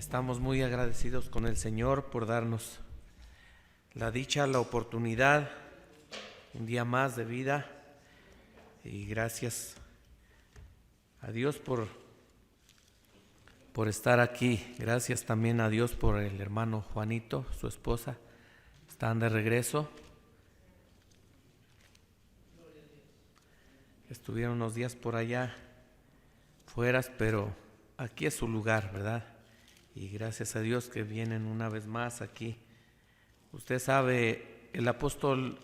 Estamos muy agradecidos con el Señor por darnos la dicha, la oportunidad, un día más de vida, y gracias a Dios por estar aquí. Gracias también a Dios por el hermano Juanito, su esposa, están de regreso. Estuvieron unos días por allá fueras, pero aquí es su lugar, ¿verdad? Y gracias a Dios que vienen una vez más aquí. Usted sabe, el apóstol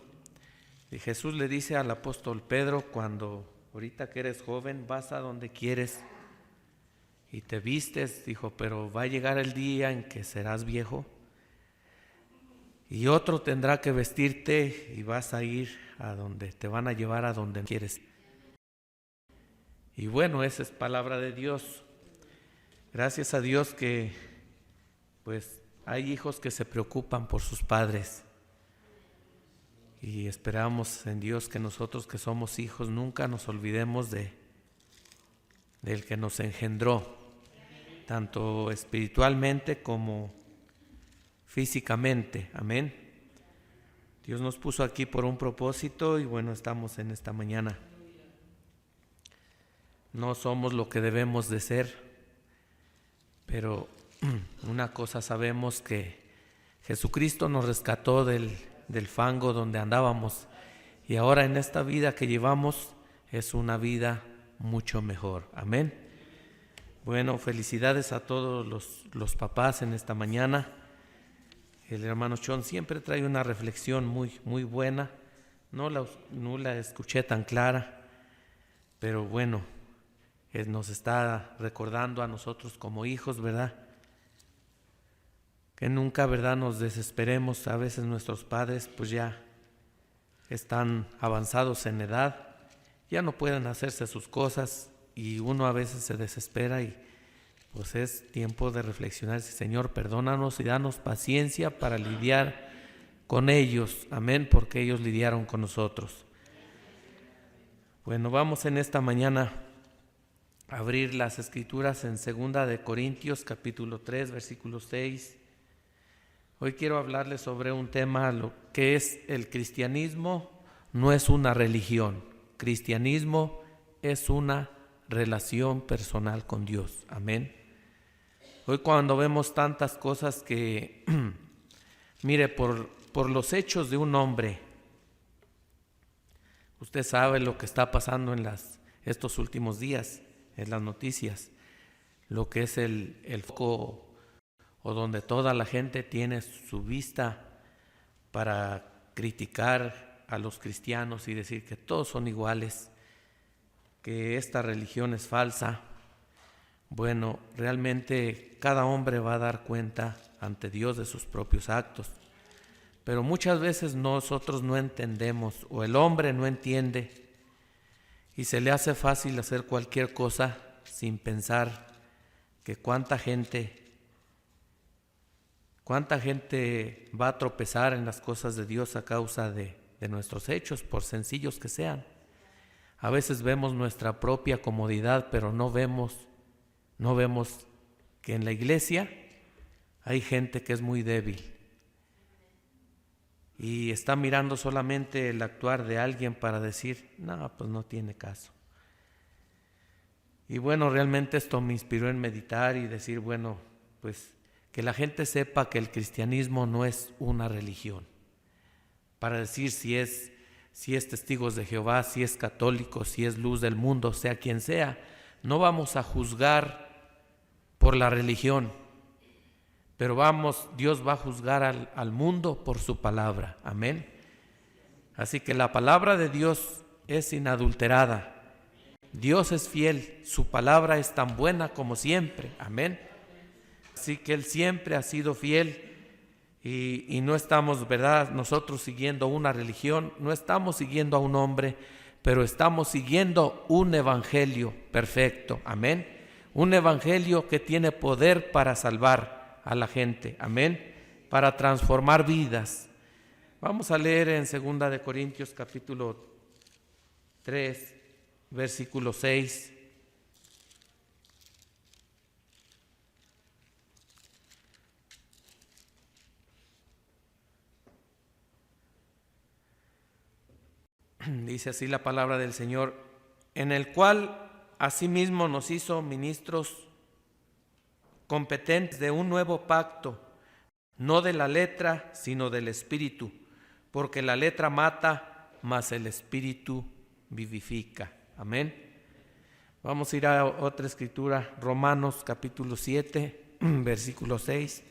Jesús le dice al apóstol Pedro, cuando ahorita que eres joven vas a donde quieres y te vistes, dijo, pero va a llegar el día en que serás viejo y otro tendrá que vestirte y vas a ir a donde te van a llevar, a donde quieres. Y bueno, esa es palabra de Dios. Gracias a Dios que pues hay hijos que se preocupan por sus padres, y esperamos en Dios que nosotros que somos hijos nunca nos olvidemos del que nos engendró, tanto espiritualmente como físicamente. Amén. Dios nos puso aquí por un propósito y bueno, estamos en esta mañana. No somos lo que debemos de ser, pero una cosa sabemos, que Jesucristo nos rescató del fango donde andábamos, y ahora en esta vida que llevamos es una vida mucho mejor. Amén. Bueno, felicidades a todos los papás en esta mañana. El hermano Chon siempre trae una reflexión muy buena. No la escuché tan clara, pero bueno, nos está recordando a nosotros como hijos, ¿verdad? Que nunca, ¿verdad?, nos desesperemos. A veces nuestros padres pues ya están avanzados en edad, ya no pueden hacerse sus cosas y uno a veces se desespera, y pues es tiempo de reflexionar. Señor, perdónanos y danos paciencia para lidiar con ellos. Amén, porque ellos lidiaron con nosotros. Bueno, vamos en esta mañana a abrir las escrituras en 2 de Corintios capítulo 3 versículo 6. Hoy quiero hablarles sobre un tema, lo que es el cristianismo. No es una religión. Cristianismo es una relación personal con Dios. Amén. Hoy cuando vemos tantas cosas que, mire, por los hechos de un hombre, usted sabe lo que está pasando en estos últimos días, en las noticias, lo que es el foco, o donde toda la gente tiene su vista para criticar a los cristianos y decir que todos son iguales, que esta religión es falsa. Bueno, realmente cada hombre va a dar cuenta ante Dios de sus propios actos, pero muchas veces nosotros no entendemos, o el hombre no entiende, y se le hace fácil hacer cualquier cosa sin pensar que cuánta gente va a tropezar en las cosas de Dios a causa de nuestros hechos, por sencillos que sean. A veces vemos nuestra propia comodidad, pero no vemos que en la iglesia hay gente que es muy débil y está mirando solamente el actuar de alguien para decir, no, pues no tiene caso. Y bueno, realmente esto me inspiró en meditar y decir, bueno, pues que la gente sepa que el cristianismo no es una religión, para decir si es testigos de Jehová, si es católico, si es luz del mundo, sea quien sea. No vamos a juzgar por la religión, pero Dios va a juzgar al mundo por su palabra. Amén. Así que la palabra de Dios es inadulterada. Dios es fiel, su palabra es tan buena como siempre. Amén. Así que Él siempre ha sido fiel, y no estamos, ¿verdad?, nosotros siguiendo una religión, no estamos siguiendo a un hombre, pero estamos siguiendo un evangelio perfecto. Amén. Un evangelio que tiene poder para salvar a la gente. Amén. Para transformar vidas. Vamos a leer en 2 de Corintios capítulo 3, versículo 6. Dice así la palabra del Señor, en el cual asimismo nos hizo ministros competentes de un nuevo pacto, no de la letra, sino del Espíritu, porque la letra mata, mas el Espíritu vivifica. Amén. Vamos a ir a otra escritura, Romanos capítulo 7, versículo 6.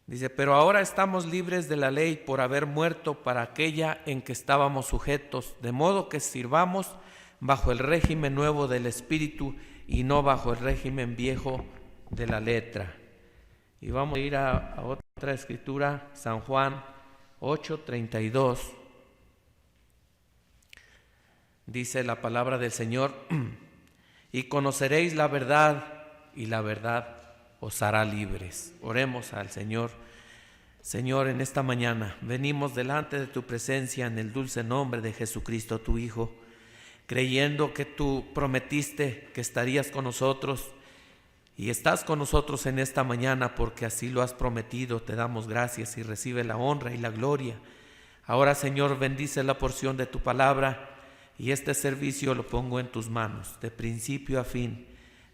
Dice, pero ahora estamos libres de la ley por haber muerto para aquella en que estábamos sujetos, de modo que sirvamos bajo el régimen nuevo del Espíritu y no bajo el régimen viejo de la letra. Y vamos a ir a otra escritura, San Juan 8:32. Dice la palabra del Señor, y conoceréis la verdad, y la verdad os hará libres. Oremos al Señor. Señor, en esta mañana venimos delante de tu presencia en el dulce nombre de Jesucristo, tu Hijo, creyendo que tú prometiste que estarías con nosotros y estás con nosotros en esta mañana porque así lo has prometido. Te damos gracias y recibe la honra y la gloria. Ahora, Señor, bendice la porción de tu palabra y este servicio lo pongo en tus manos, de principio a fin.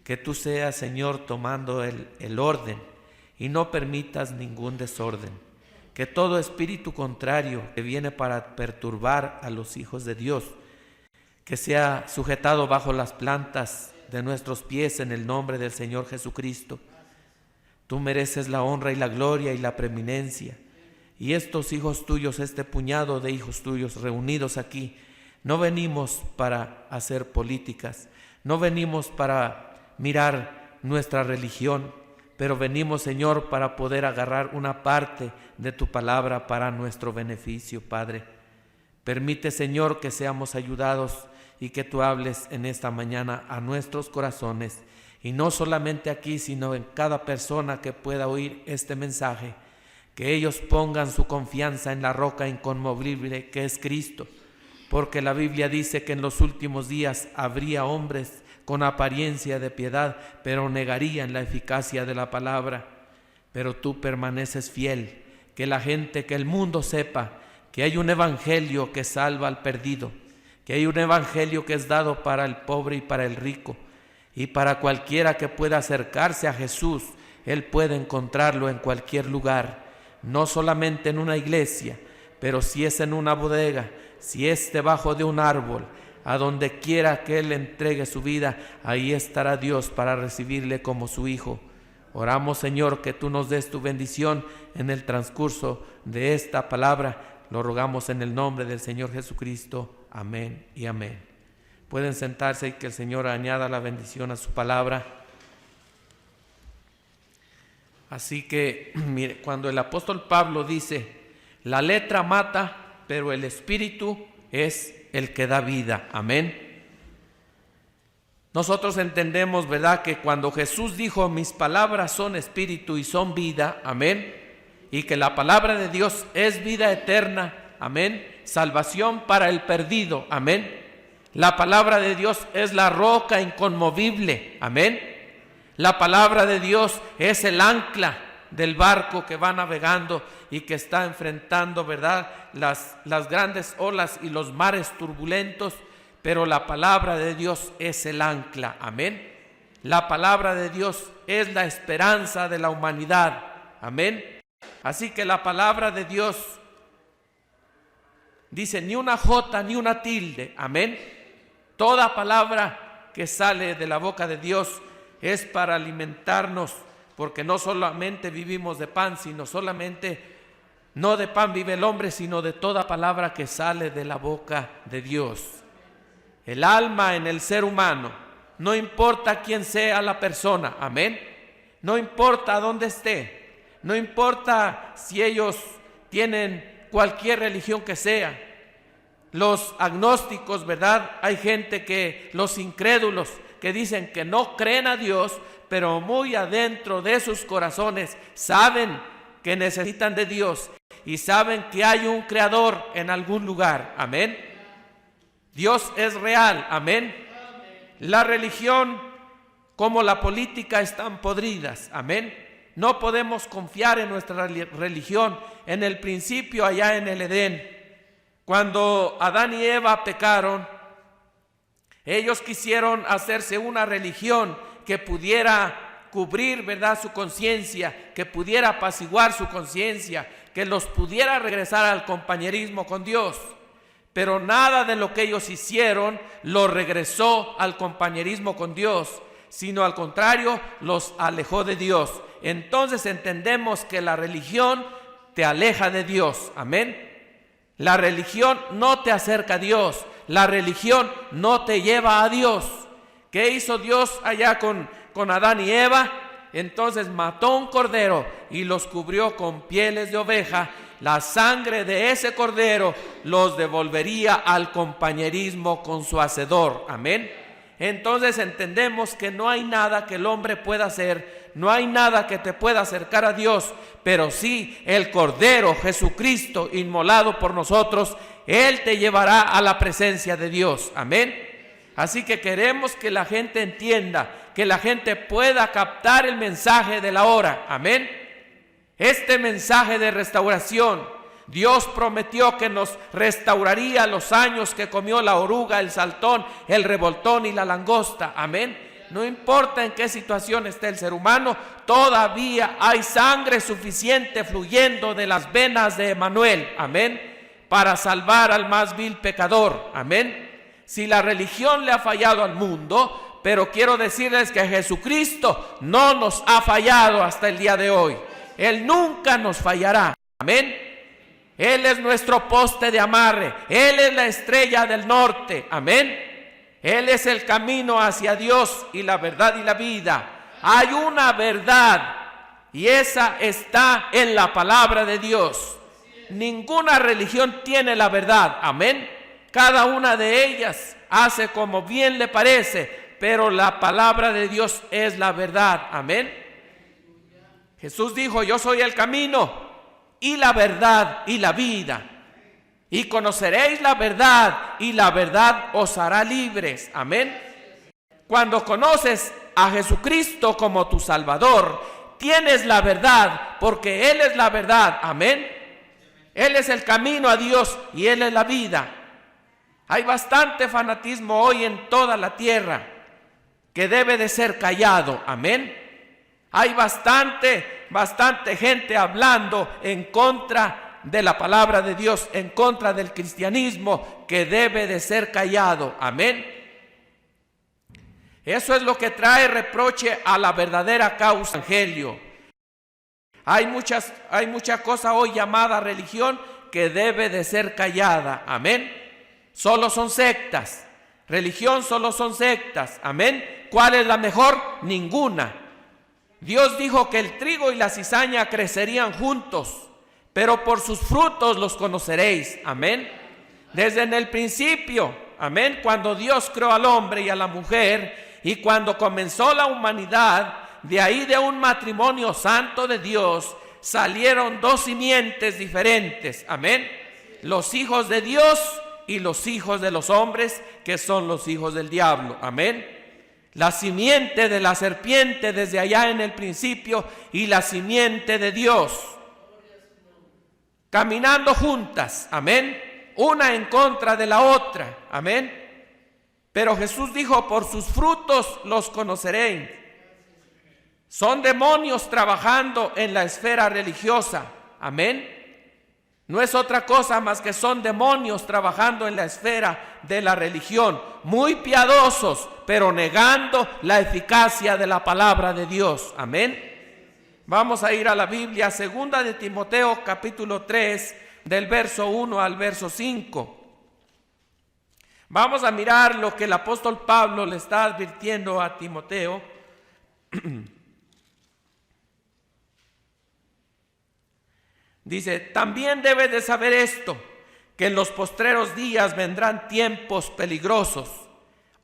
Que tú seas, Señor, tomando el orden y no permitas ningún desorden. Que todo espíritu contrario que viene para perturbar a los hijos de Dios, que sea sujetado bajo las plantas de nuestros pies en el nombre del Señor Jesucristo. Tú mereces la honra y la gloria y la preeminencia. Y estos hijos tuyos, este puñado de hijos tuyos reunidos aquí, no venimos para hacer políticas, no venimos para mirar nuestra religión, pero venimos, Señor, para poder agarrar una parte de tu palabra para nuestro beneficio, Padre. Permite, Señor, que seamos ayudados y que tú hables en esta mañana a nuestros corazones, y no solamente aquí, sino en cada persona que pueda oír este mensaje, que ellos pongan su confianza en la roca inconmovible que es Cristo, porque la Biblia dice que en los últimos días habría hombres con apariencia de piedad, pero negarían la eficacia de la palabra. Pero tú permaneces fiel, que la gente, que el mundo sepa que hay un evangelio que salva al perdido, que hay un evangelio que es dado para el pobre y para el rico, y para cualquiera que pueda acercarse a Jesús, él puede encontrarlo en cualquier lugar, no solamente en una iglesia, pero si es en una bodega, si es debajo de un árbol, a donde quiera que él entregue su vida, ahí estará Dios para recibirle como su hijo. Oramos, Señor, que tú nos des tu bendición en el transcurso de esta palabra. Lo rogamos en el nombre del Señor Jesucristo. Amén y amén. Pueden sentarse y que el Señor añada la bendición a su palabra. Así que, mire, cuando el apóstol Pablo dice, la letra mata, pero el Espíritu es el que da vida. Amén. Nosotros entendemos, ¿verdad?, que cuando Jesús dijo, mis palabras son espíritu y son vida, amén, y que la palabra de Dios es vida eterna, amén, salvación para el perdido, amén. La palabra de Dios es la roca inconmovible, amén. La palabra de Dios es el ancla del barco que va navegando y que está enfrentando, ¿verdad?, las grandes olas y los mares turbulentos, pero la palabra de Dios es el ancla, amén. La palabra de Dios es la esperanza de la humanidad, amén. Así que la palabra de Dios dice ni una jota ni una tilde, amén. Toda palabra que sale de la boca de Dios es para alimentarnos, porque no solamente vivimos de pan, no de pan vive el hombre, sino de toda palabra que sale de la boca de Dios. El alma en el ser humano, no importa quién sea la persona, amén, no importa dónde esté, no importa si ellos tienen cualquier religión que sea, los agnósticos, ¿verdad? Hay gente los incrédulos, que dicen que no creen a Dios, pero muy adentro de sus corazones saben que necesitan de Dios y saben que hay un creador en algún lugar, amén. Dios es real, amén. La religión como la política están podridas, amén. No podemos confiar en nuestra religión. En el principio, allá en el Edén, cuando Adán y Eva pecaron, ellos quisieron hacerse una religión que pudiera cubrir, ¿verdad?, su conciencia, que pudiera apaciguar su conciencia, que los pudiera regresar al compañerismo con Dios. Pero nada de lo que ellos hicieron los regresó al compañerismo con Dios, sino al contrario, los alejó de Dios. Entonces entendemos que la religión te aleja de Dios, amén. La religión no te acerca a Dios, la religión no te lleva a Dios. ¿Qué hizo Dios allá con Adán y Eva? Entonces mató un cordero y los cubrió con pieles de oveja. La sangre de ese cordero los devolvería al compañerismo con su hacedor, amén. Entonces entendemos que no hay nada que el hombre pueda hacer, no hay nada que te pueda acercar a Dios, pero sí el Cordero Jesucristo inmolado por nosotros, Él te llevará a la presencia de Dios, amén. Así que queremos que la gente entienda, que la gente pueda captar el mensaje de la hora, amén. Este mensaje de restauración, Dios prometió que nos restauraría los años que comió la oruga, el saltón, el revoltón y la langosta, amén. No importa en qué situación esté el ser humano, todavía hay sangre suficiente fluyendo de las venas de Emanuel, amén, para salvar al más vil pecador, amén. Si la religión le ha fallado al mundo, pero quiero decirles que Jesucristo no nos ha fallado hasta el día de hoy. Él nunca nos fallará, amén. Él es nuestro poste de amarre, Él es la estrella del norte, amén. Él es el camino hacia Dios y la verdad y la vida. Hay una verdad y esa está en la palabra de Dios. Ninguna religión tiene la verdad, amén. Cada una de ellas hace como bien le parece, pero la palabra de Dios es la verdad, amén. Jesús dijo: yo soy el camino y la verdad y la vida, y conoceréis la verdad, y la verdad os hará libres, amén. Cuando conoces a Jesucristo como tu Salvador, tienes la verdad, porque Él es la verdad, amén. Él es el camino a Dios y Él es la vida. Hay bastante fanatismo hoy en toda la tierra que debe de ser callado, amén. Hay bastante gente hablando en contra de la palabra de Dios, en contra del cristianismo, que debe de ser callado, amén. Eso es lo que trae reproche a la verdadera causa del evangelio. Hay mucha cosa hoy llamada religión que debe de ser callada, amén. Solo son sectas, religión solo son sectas, amén. ¿Cuál es la mejor? Ninguna. Dios dijo que el trigo y la cizaña crecerían juntos, pero por sus frutos los conoceréis, amén. Desde en el principio, amén, cuando Dios creó al hombre y a la mujer, y cuando comenzó la humanidad, de ahí de un matrimonio santo de Dios, salieron dos simientes diferentes, amén. Los hijos de Dios y los hijos de los hombres, que son los hijos del diablo, amén. La simiente de la serpiente desde allá en el principio y la simiente de Dios, caminando juntas, amén, una en contra de la otra, amén. Pero Jesús dijo: por sus frutos los conoceréis. Son demonios trabajando en la esfera religiosa, amén. No es otra cosa más que son demonios trabajando en la esfera de la religión, muy piadosos, pero negando la eficacia de la palabra de Dios, amén. Vamos a ir a la Biblia, 2 de Timoteo capítulo 3, del verso 1 al verso 5. Vamos a mirar lo que el apóstol Pablo le está advirtiendo a Timoteo. Dice: también debes de saber esto, que en los postreros días vendrán tiempos peligrosos.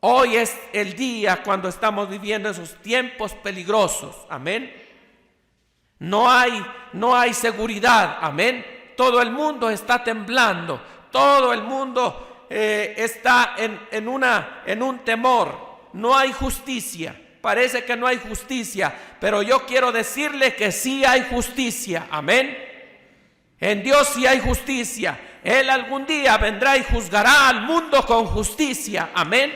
Hoy es el día cuando estamos viviendo esos tiempos peligrosos, amén. No hay seguridad, amén. Todo el mundo está temblando, todo el mundo está en un temor. No hay justicia. Parece que no hay justicia, pero yo quiero decirle que sí hay justicia. Amén. En Dios sí hay justicia. Él algún día vendrá y juzgará al mundo con justicia. Amén.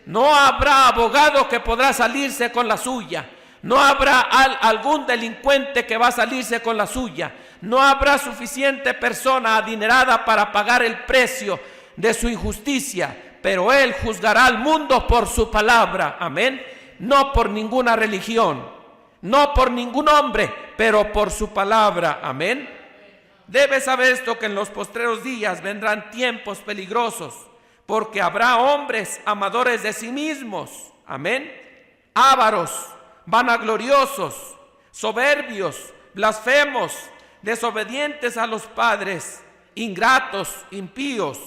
No habrá abogado que podrá salirse con la suya. No habrá algún delincuente que va a salirse con la suya. No habrá suficiente persona adinerada para pagar el precio de su injusticia. Pero Él juzgará al mundo por su palabra. Amén. No por ninguna religión, no por ningún hombre, pero por su palabra. Amén. Debes saber esto, que en los postreros días vendrán tiempos peligrosos, porque habrá hombres amadores de sí mismos. Amén. Ávaros, vanagloriosos, soberbios, blasfemos, desobedientes a los padres, ingratos, impíos,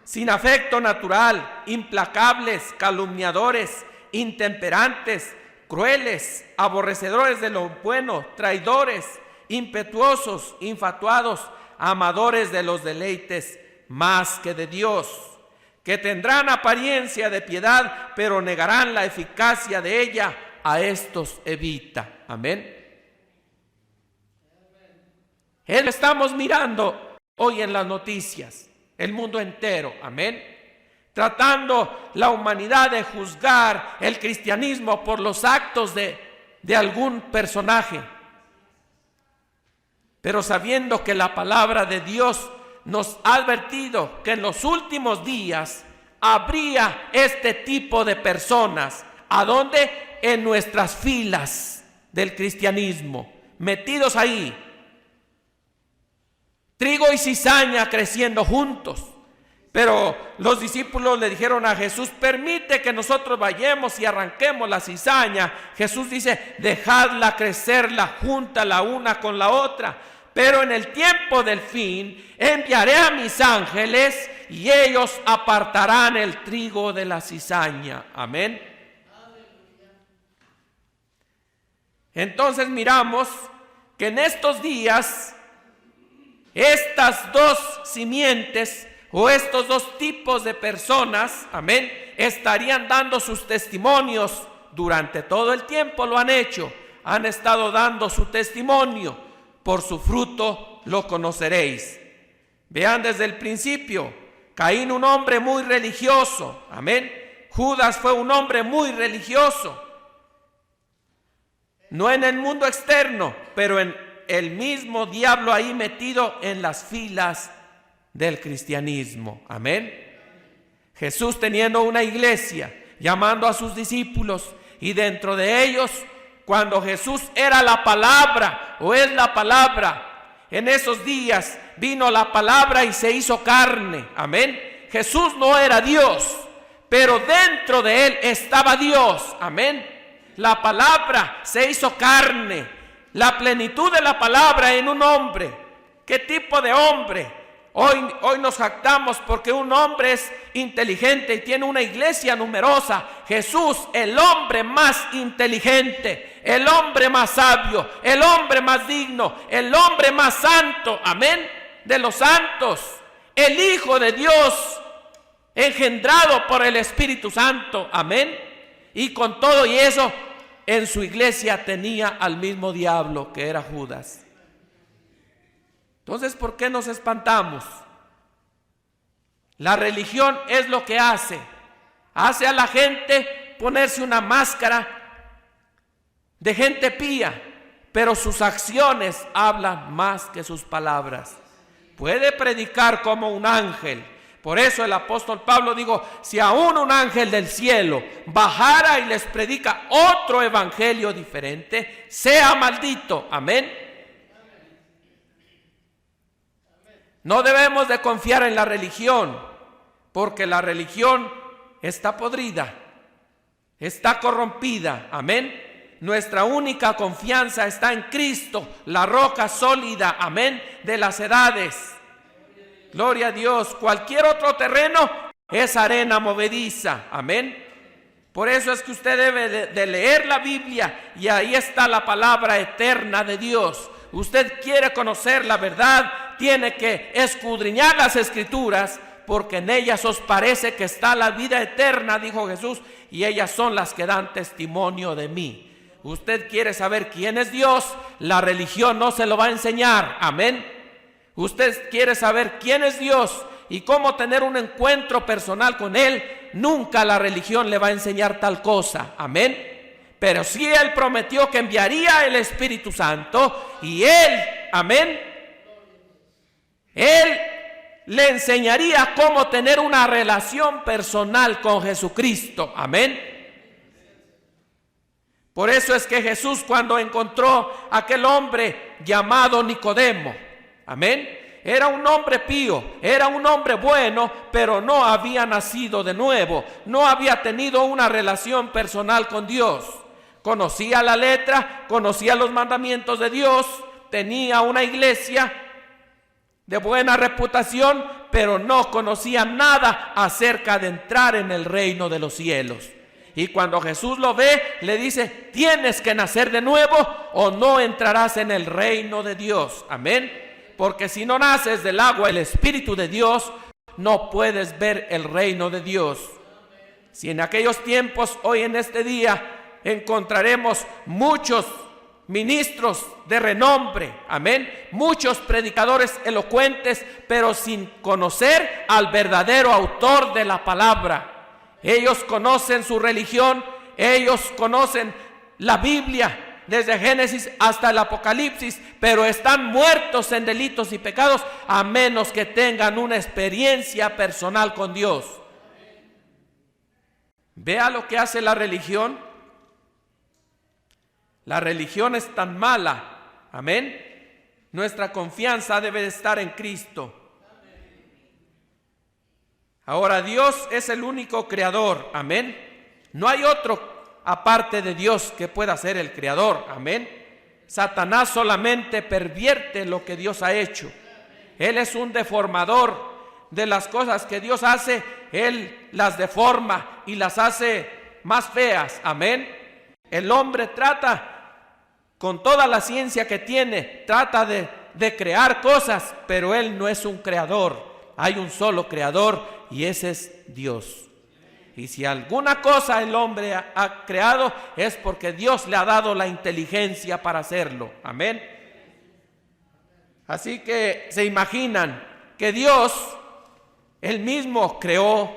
sin afecto natural, implacables, calumniadores, intemperantes, crueles, aborrecedores de lo bueno, traidores, impetuosos, infatuados, amadores de los deleites más que de Dios, que tendrán apariencia de piedad, pero negarán la eficacia de ella. A estos evita. Amén. Él estamos mirando hoy en las noticias. El mundo entero, amén. Tratando la humanidad de juzgar el cristianismo por los actos de algún personaje. Pero sabiendo que la palabra de Dios nos ha advertido que en los últimos días habría este tipo de personas. ¿A dónde? En nuestras filas del cristianismo, metidos ahí. Trigo y cizaña creciendo juntos. Pero los discípulos le dijeron a Jesús: permite que nosotros vayamos y arranquemos la cizaña. Jesús dice: dejadla crecerla, júntala una con la otra. Pero en el tiempo del fin enviaré a mis ángeles y ellos apartarán el trigo de la cizaña. Amén. Entonces miramos que en estos días estas dos simientes o estos dos tipos de personas, amén, estarían dando sus testimonios. Durante todo el tiempo lo han hecho, han estado dando su testimonio. Por su fruto lo conoceréis. Vean desde el principio: Caín, un hombre muy religioso, amén. Judas fue un hombre muy religioso, no en el mundo externo, pero en el mismo diablo ahí metido en las filas del cristianismo. Amén. Jesús teniendo una iglesia, llamando a sus discípulos, y dentro de ellos, cuando Jesús era la palabra o es la palabra, en esos días vino la palabra y se hizo carne. Amén. Jesús no era Dios, pero dentro de él estaba Dios. Amén. La palabra se hizo carne. La plenitud de la palabra en un hombre. ¿Qué tipo de hombre? Hoy nos jactamos porque un hombre es inteligente y tiene una iglesia numerosa. Jesús, el hombre más inteligente, el hombre más sabio, el hombre más digno, el hombre más santo, amén, de los santos, el Hijo de Dios, engendrado por el Espíritu Santo, amén. Y con todo y eso, en su iglesia tenía al mismo diablo, que era Judas. Entonces, ¿por qué nos espantamos? La religión es lo que hace a la gente ponerse una máscara de gente pía, pero sus acciones hablan más que sus palabras. Puede predicar como un ángel. Por eso el apóstol Pablo dijo: si aún un ángel del cielo bajara y les predica otro evangelio diferente, sea maldito. Amén. No debemos de confiar en la religión, porque la religión está podrida, está corrompida. Amén. Nuestra única confianza está en Cristo, la roca sólida, amén, de las edades. Gloria a Dios. Cualquier otro terreno es arena movediza. Amén. Por eso es que usted debe de leer la Biblia, y ahí está la palabra eterna de Dios. Usted quiere conocer la verdad, tiene que escudriñar las Escrituras, porque en ellas os parece que está la vida eterna, dijo Jesús, y ellas son las que dan testimonio de mí. Usted quiere saber quién es Dios, la religión no se lo va a enseñar, amén. Usted quiere saber quién es Dios y cómo tener un encuentro personal con Él, nunca la religión le va a enseñar tal cosa, amén. Pero sí Él prometió que enviaría el Espíritu Santo y Él, amén, Él le enseñaría cómo tener una relación personal con Jesucristo, amén. Por eso es que Jesús, cuando encontró a aquel hombre llamado Nicodemo, amén, era un hombre pío, era un hombre bueno, pero no había nacido de nuevo, no había tenido una relación personal con Dios. Conocía la letra, conocía los mandamientos de Dios, tenía una iglesia de buena reputación, pero no conocía nada acerca de entrar en el reino de los cielos. Y cuando Jesús lo ve, le dice: tienes que nacer de nuevo o no entrarás en el reino de Dios, amén. Porque si no naces del agua, el Espíritu de Dios, no puedes ver el reino de Dios. Si en aquellos tiempos, hoy en este día, encontraremos muchos ministros de renombre, amén, muchos predicadores elocuentes, pero sin conocer al verdadero autor de la palabra. Ellos conocen su religión, ellos conocen la Biblia desde Génesis hasta el Apocalipsis, pero están muertos en delitos y pecados, a menos que tengan una experiencia personal con Dios. Vea lo que hace la religión. La religión es tan mala, amén. Nuestra confianza debe de estar en Cristo. Ahora, Dios es el único creador, amén. No hay otro aparte de Dios que pueda ser el creador, amén. Satanás solamente pervierte lo que Dios ha hecho. Él es un deformador de las cosas que Dios hace. Él las deforma y las hace más feas, amén. El hombre trata, con toda la ciencia que tiene, trata de crear cosas, pero él no es un creador. Hay un solo creador y ese es Dios. Y si alguna cosa el hombre ha creado, es porque Dios le ha dado la inteligencia para hacerlo, amén. Así que se imaginan que Dios, Él mismo creó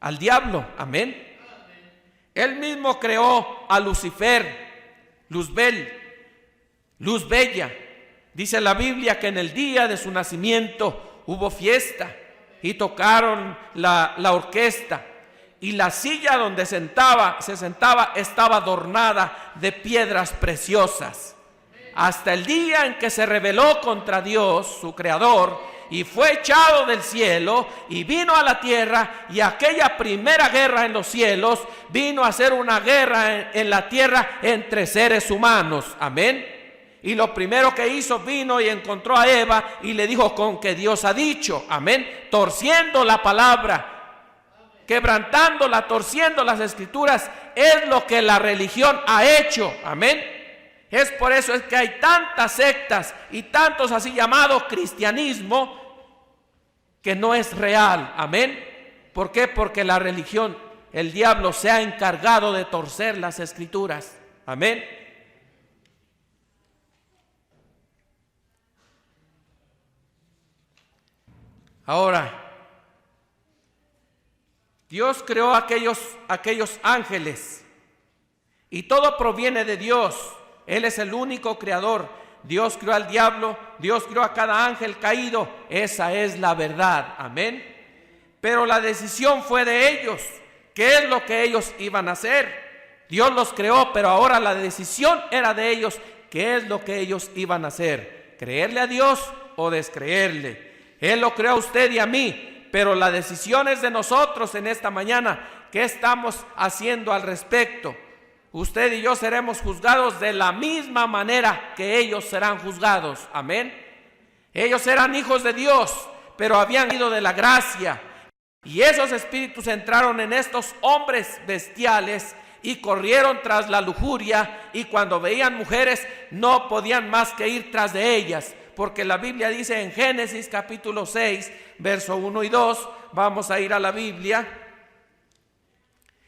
al diablo, amén. Él mismo creó a Lucifer, Luzbel, luz bella. Dice la Biblia que en el día de su nacimiento hubo fiesta y tocaron la orquesta, y la silla donde se sentaba estaba adornada de piedras preciosas. Hasta el día en que se rebeló contra Dios, su creador, y fue echado del cielo y vino a la tierra, y aquella primera guerra en los cielos vino a ser una guerra en la tierra entre seres humanos, amén. Y lo primero que hizo, vino y encontró a Eva y le dijo: con que Dios ha dicho, amén, torciendo la palabra, quebrantándola, torciendo las Escrituras. Es lo que la religión ha hecho, amén. Es por eso es que hay tantas sectas y tantos así llamados cristianismo que no es real, amén. ¿Por qué? Porque la religión, el diablo se ha encargado de torcer las Escrituras, amén. Ahora, Dios creó aquellos ángeles y todo proviene de Dios. Él es el único creador. Dios creó al diablo, Dios creó a cada ángel caído. Esa es la verdad, amén. Pero la decisión fue de ellos. ¿Qué es lo que ellos iban a hacer? Dios los creó, pero ahora la decisión era de ellos. ¿Qué es lo que ellos iban a hacer? ¿Creerle a Dios o descreerle? Él lo creó a usted y a mí, pero la decisión es de nosotros en esta mañana. ¿Qué estamos haciendo al respecto? Usted y yo seremos juzgados de la misma manera que ellos serán juzgados, amén. Ellos eran hijos de Dios, pero habían ido de la gracia, y esos espíritus entraron en estos hombres bestiales y corrieron tras la lujuria, y cuando veían mujeres no podían más que ir tras de ellas, porque la Biblia dice en Génesis capítulo 6, verso 1 y 2, vamos a ir a la Biblia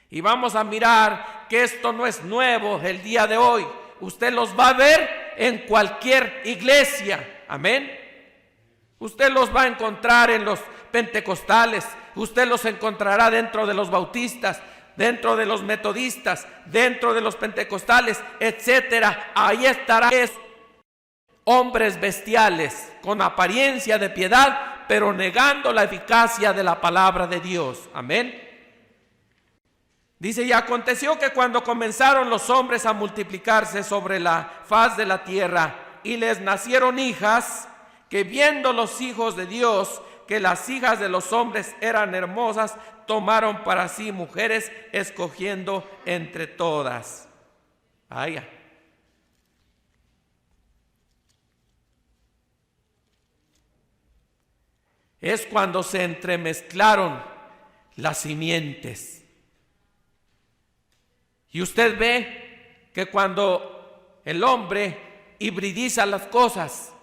y vamos a mirar que esto no es nuevo el día de hoy. Usted los va a ver en cualquier iglesia, amén. Usted los va a encontrar en los pentecostales, usted los encontrará dentro de los bautistas, dentro de los metodistas, dentro de los pentecostales, etcétera. Ahí estarán hombres bestiales con apariencia de piedad, pero negando la eficacia de la palabra de Dios, amén. Dice, y aconteció que cuando comenzaron los hombres a multiplicarse sobre la faz de la tierra y les nacieron hijas, que viendo los hijos de Dios que las hijas de los hombres eran hermosas, tomaron para sí mujeres, escogiendo entre todas. Vaya. Es cuando se entremezclaron las simientes. Y usted ve que cuando el hombre hibridiza las cosas,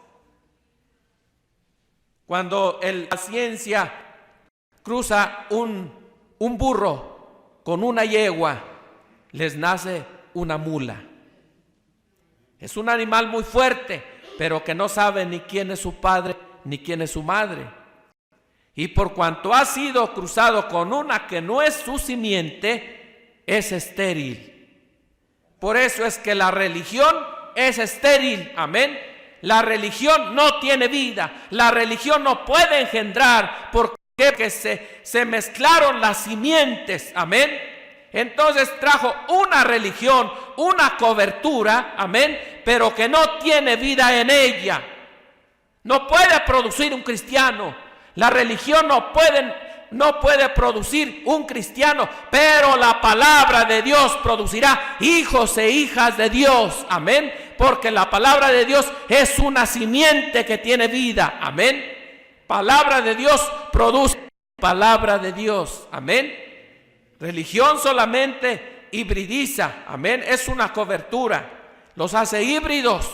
cuando la ciencia cruza un burro con una yegua, les nace una mula. Es un animal muy fuerte, pero que no sabe ni quién es su padre ni quién es su madre. Y por cuanto ha sido cruzado con una que no es su simiente, es estéril. Por eso es que la religión es estéril, amén. La religión no tiene vida, la religión no puede engendrar, porque se mezclaron las simientes, amén. Entonces trajo una religión, una cobertura, amén, pero que no tiene vida en ella. No puede producir un cristiano. La religión no puede producir un cristiano, pero la palabra de Dios producirá hijos e hijas de Dios, amén, porque la palabra de Dios es una simiente que tiene vida, amén. Palabra de Dios produce palabra de Dios, amén. Religión solamente hibridiza, amén, es una cobertura, los hace híbridos.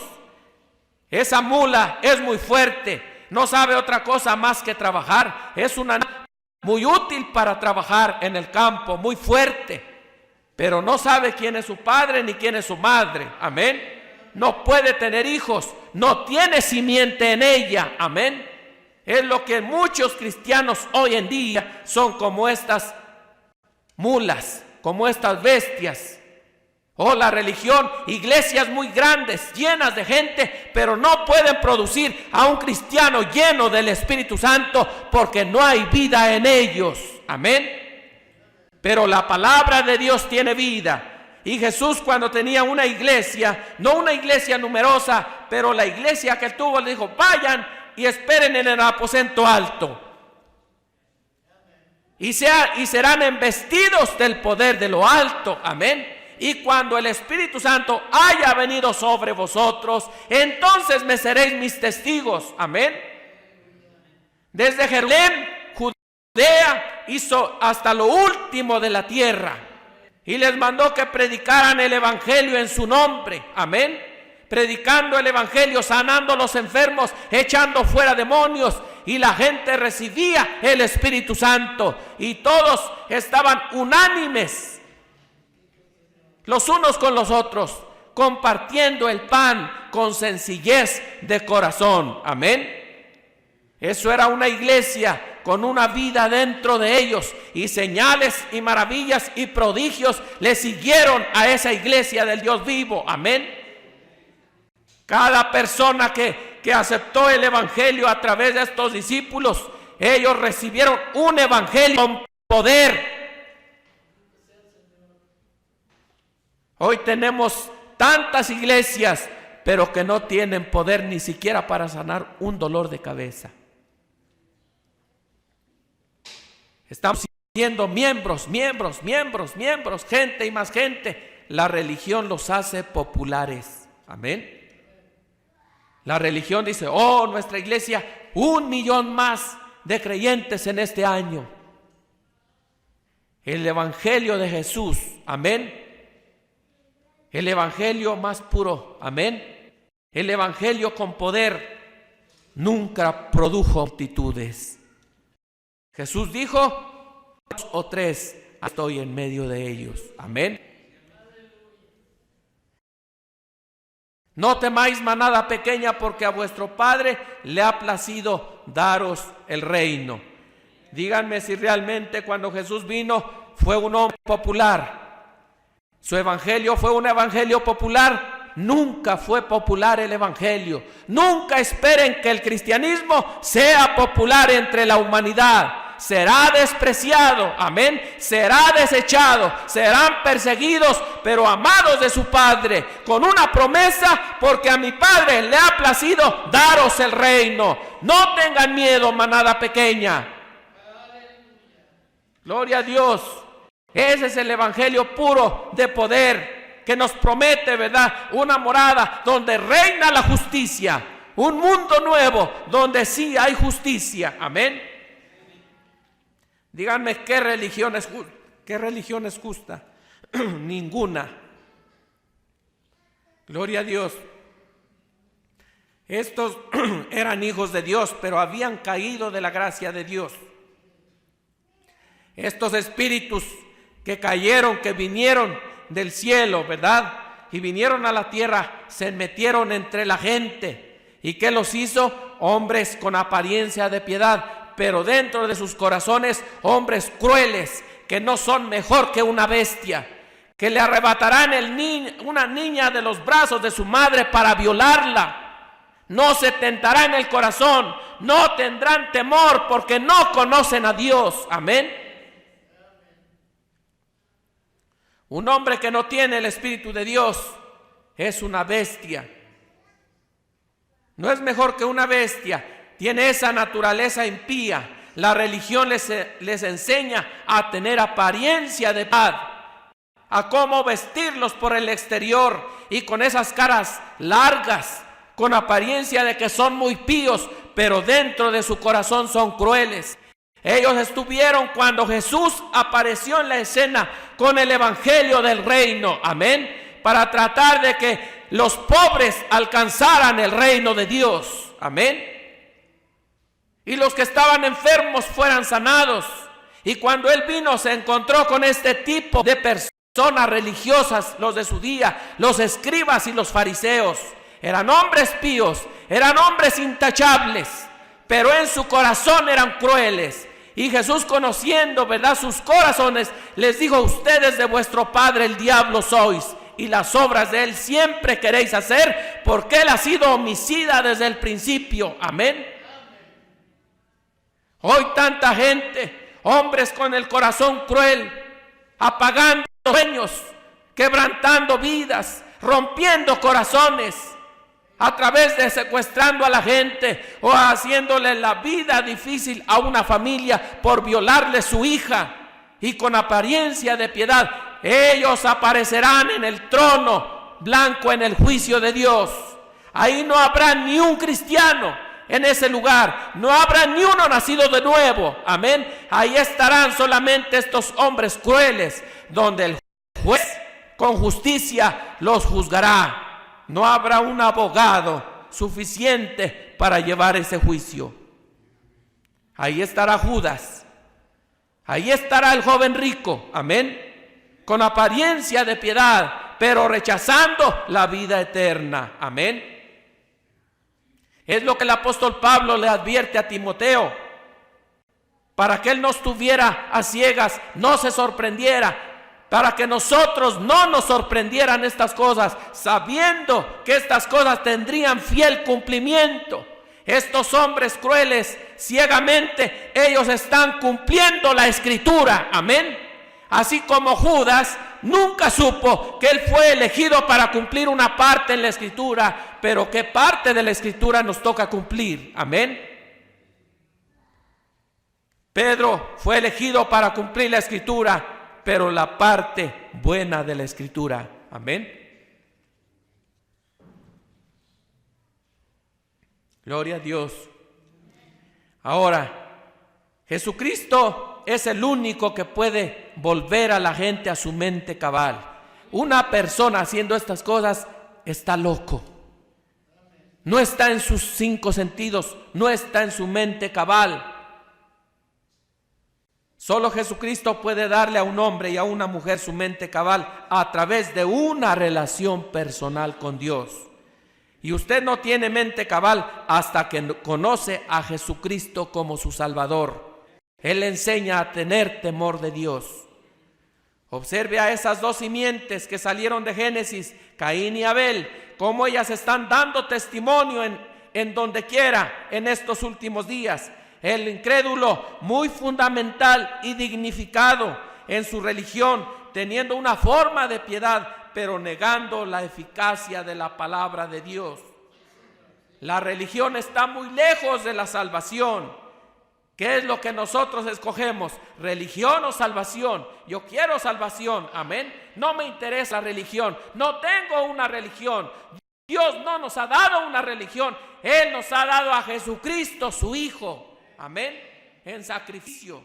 Esa mula es muy fuerte, no sabe otra cosa más que trabajar, es una muy útil para trabajar en el campo, muy fuerte, pero no sabe quién es su padre ni quién es su madre, amén. No puede tener hijos, no tiene simiente en ella, amén. Es lo que muchos cristianos hoy en día son, como estas mulas, como estas bestias. Oh, la religión, iglesias muy grandes, llenas de gente, pero no pueden producir a un cristiano lleno del Espíritu Santo, porque no hay vida en ellos, amén. Pero la palabra de Dios tiene vida. Y Jesús, cuando tenía una iglesia, no una iglesia numerosa, pero la iglesia que él tuvo, le dijo, vayan y esperen en el aposento alto, y serán embestidos del poder de lo alto, amén. Y cuando el Espíritu Santo haya venido sobre vosotros, entonces me seréis mis testigos, amén. Desde Jerusalén, Judea, hizo hasta lo último de la tierra, y les mandó que predicaran el evangelio en su nombre, amén. Predicando el evangelio, sanando a los enfermos, echando fuera demonios, y la gente recibía el Espíritu Santo, y todos estaban unánimes los unos con los otros, compartiendo el pan con sencillez de corazón, amén. Eso era una iglesia con una vida dentro de ellos, y señales y maravillas y prodigios le siguieron a esa iglesia del Dios vivo, amén. Cada persona que aceptó el evangelio a través de estos discípulos, ellos recibieron un evangelio con poder. Hoy tenemos tantas iglesias, pero que no tienen poder ni siquiera para sanar un dolor de cabeza. Estamos siendo miembros, gente y más gente. La religión los hace populares, amén. La religión dice, oh, nuestra iglesia, 1 millón más de creyentes en este año. El evangelio de Jesús, amén. El evangelio más puro, amén. El evangelio con poder nunca produjo multitudes. Jesús dijo, 2 o 3, estoy en medio de ellos. Amén. No temáis manada pequeña, porque a vuestro Padre le ha placido daros el reino. Díganme si realmente cuando Jesús vino fue un hombre popular. Su evangelio fue un evangelio popular. Nunca fue popular el evangelio. Nunca esperen que el cristianismo sea popular entre la humanidad. Será despreciado, amén, será desechado, serán perseguidos, pero amados de su Padre, con una promesa, porque a mi Padre le ha placido daros el reino. No tengan miedo, manada pequeña. Gloria a Dios. Ese es el evangelio puro de poder que nos promete, ¿verdad? Una morada donde reina la justicia, un mundo nuevo donde sí hay justicia, amén. Díganme, ¿qué religión es justa? Ninguna. Gloria a Dios. Estos eran hijos de Dios, pero habían caído de la gracia de Dios. Estos espíritus que cayeron, que vinieron del cielo, ¿verdad? Y vinieron a la tierra, se metieron entre la gente. ¿Y qué los hizo? Hombres con apariencia de piedad, pero dentro de sus corazones hombres crueles, que no son mejor que una bestia, que le arrebatarán una niña de los brazos de su madre para violarla. No se tentará en el corazón, no tendrán temor porque no conocen a Dios, amén. Un hombre que no tiene el Espíritu de Dios es una bestia. No es mejor que una bestia. Tiene esa naturaleza impía. La religión les enseña a tener apariencia de paz, a cómo vestirlos por el exterior y con esas caras largas, con apariencia de que son muy píos, pero dentro de su corazón son crueles. Ellos estuvieron cuando Jesús apareció en la escena con el evangelio del reino, amén, para tratar de que los pobres alcanzaran el reino de Dios, amén. Y los que estaban enfermos fueran sanados. Y cuando Él vino se encontró con este tipo de personas religiosas, los de su día, los escribas y los fariseos. Eran hombres píos, eran hombres intachables, pero en su corazón eran crueles. Y Jesús, conociendo, ¿verdad?, sus corazones, les dijo: ustedes de vuestro padre el diablo sois, y las obras de él siempre queréis hacer, porque él ha sido homicida desde el principio, amén. Hoy tanta gente, hombres con el corazón cruel, apagando sueños, quebrantando vidas, rompiendo corazones, a través de secuestrando a la gente o haciéndole la vida difícil a una familia por violarle su hija, y con apariencia de piedad, ellos aparecerán en el trono blanco en el juicio de Dios. Ahí no habrá ni un cristiano. En ese lugar no habrá ni uno nacido de nuevo, amén. Ahí estarán solamente estos hombres crueles, donde el juez con justicia los juzgará. No habrá un abogado suficiente para llevar ese juicio. Ahí estará Judas, ahí estará el joven rico, amén, con apariencia de piedad, pero rechazando la vida eterna, amén. Es lo que el apóstol Pablo le advierte a Timoteo, para que él no estuviera a ciegas, no se sorprendiera, para que nosotros no nos sorprendieran estas cosas, sabiendo que estas cosas tendrían fiel cumplimiento. Estos hombres crueles, ciegamente, ellos están cumpliendo la escritura, amén. Así como Judas nunca supo que él fue elegido para cumplir una parte en la escritura, pero qué parte de la escritura nos toca cumplir, amén. Pedro fue elegido para cumplir la escritura, pero la parte buena de la escritura, amén. Gloria a Dios. Ahora, Jesucristo es el único que puede volver a la gente a su mente cabal. Una persona haciendo estas cosas está loco. no está en sus 5 sentidos, no está en su mente cabal. Solo Jesucristo puede darle a un hombre y a una mujer su mente cabal a través de una relación personal con Dios. Y usted no tiene mente cabal hasta que conoce a Jesucristo como su Salvador. Él le enseña a tener temor de Dios. Observe a esas 2 simientes que salieron de Génesis, Caín y Abel, cómo ellas están dando testimonio en donde quiera en estos últimos días. El incrédulo, muy fundamental y dignificado en su religión, teniendo una forma de piedad, pero negando la eficacia de la palabra de Dios. La religión está muy lejos de la salvación. ¿Qué es lo que nosotros escogemos? ¿Religión o salvación? Yo quiero salvación, amén. No me interesa la religión, no tengo una religión. Dios no nos ha dado una religión, Él nos ha dado a Jesucristo, su Hijo, amén, en sacrificio.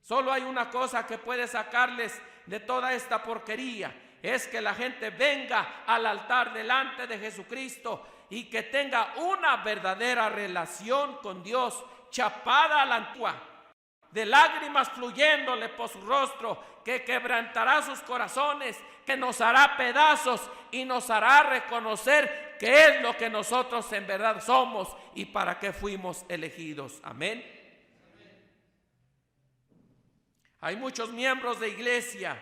Solo hay una cosa que puede sacarles de toda esta porquería, es que la gente venga al altar delante de Jesucristo y que tenga una verdadera relación con Dios, chapada a la antigua, de lágrimas fluyéndole por su rostro, que quebrantará sus corazones, que nos hará pedazos y nos hará reconocer qué es lo que nosotros en verdad somos y para qué fuimos elegidos. Amén. Hay muchos miembros de iglesia,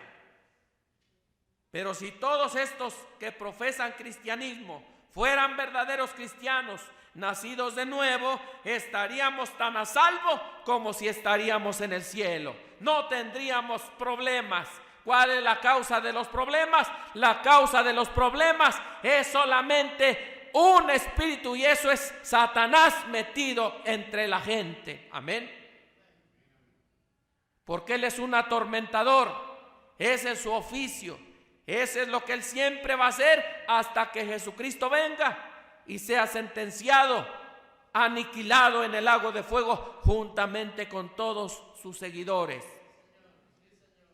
pero si todos estos que profesan cristianismo fueran verdaderos cristianos, nacidos de nuevo, estaríamos tan a salvo como si estaríamos en el cielo. No tendríamos problemas. ¿Cuál es la causa de los problemas? La causa de los problemas es solamente un espíritu, y eso es Satanás metido entre la gente. Amén. Porque él es un atormentador. Ese es su oficio. Ese es lo que él siempre va a hacer hasta que Jesucristo venga y sea sentenciado, aniquilado en el lago de fuego juntamente con todos sus seguidores.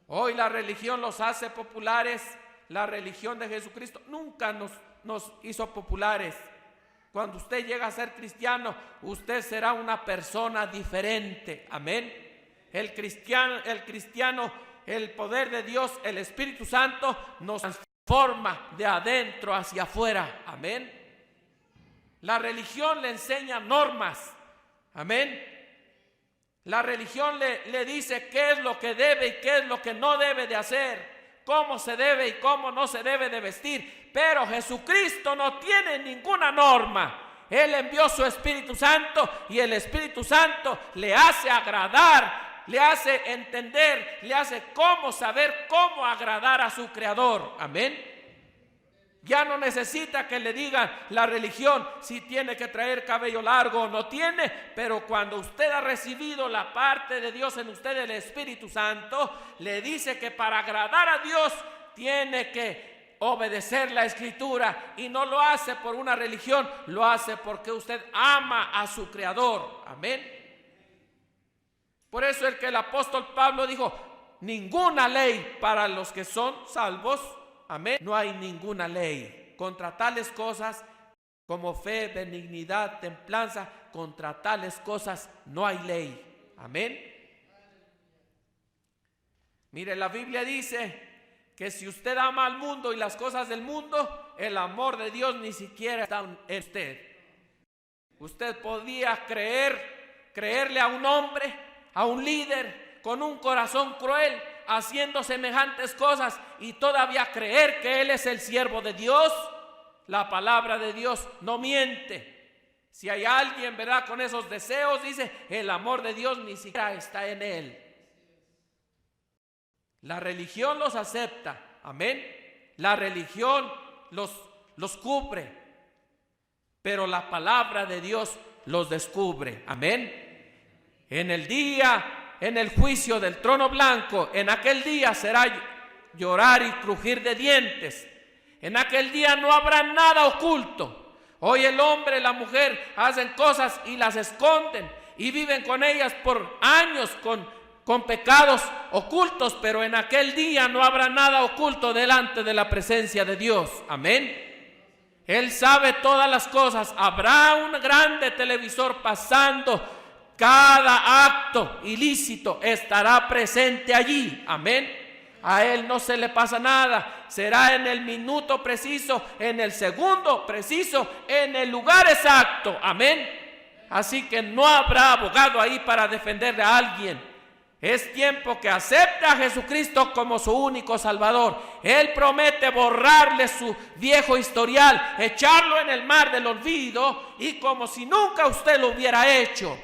Hoy la religión los hace populares. La religión de Jesucristo nunca nos hizo populares. Cuando usted llega a ser cristiano, usted será una persona diferente. Amén. El cristiano, el poder de Dios, el Espíritu Santo nos transforma de adentro hacia afuera. Amén. La religión le enseña normas, amén. La religión le dice qué es lo que debe y qué es lo que no debe de hacer, cómo se debe y cómo no se debe de vestir. Pero Jesucristo no tiene ninguna norma. Él envió su Espíritu Santo y el Espíritu Santo le hace agradar, le hace entender, le hace saber cómo agradar a su Creador. Amén. Ya no necesita que le digan la religión si tiene que traer cabello largo o no tiene, pero cuando usted ha recibido la parte de Dios en usted, el Espíritu Santo, le dice que para agradar a Dios tiene que obedecer la Escritura, y no lo hace por una religión, lo hace porque usted ama a su Creador. Amén. Por eso el apóstol Pablo dijo: ninguna ley para los que son salvos. Amén. No hay ninguna ley. Contra tales cosas como fe, benignidad, templanza, contra tales cosas no hay ley. Amén. Mire, la Biblia dice que si usted ama al mundo y las cosas del mundo, el amor de Dios ni siquiera está en usted. Usted podía creerle a un hombre, a un líder con un corazón cruel, haciendo semejantes cosas, y todavía creer que él es el siervo de Dios. La palabra de Dios no miente. Si hay alguien, ¿verdad?, con esos deseos, dice, el amor de Dios ni siquiera está en él. La religión los acepta, amén. La religión los cubre, pero la palabra de Dios los descubre, amén. En el juicio del trono blanco, en aquel día será llorar y crujir de dientes. En aquel día no habrá nada oculto. Hoy el hombre y la mujer hacen cosas y las esconden y viven con ellas por años con pecados ocultos, pero en aquel día no habrá nada oculto delante de la presencia de Dios. Amén. Él sabe todas las cosas. Habrá un grande televisor pasando. Cada acto ilícito estará presente allí. Amén. A Él no se le pasa nada. Será en el minuto preciso, en el segundo preciso, en el lugar exacto. Amén. Así que no habrá abogado ahí para defenderle a alguien. Es tiempo que acepte a Jesucristo como su único Salvador. Él promete borrarle su viejo historial, echarlo en el mar del olvido y como si nunca usted lo hubiera hecho.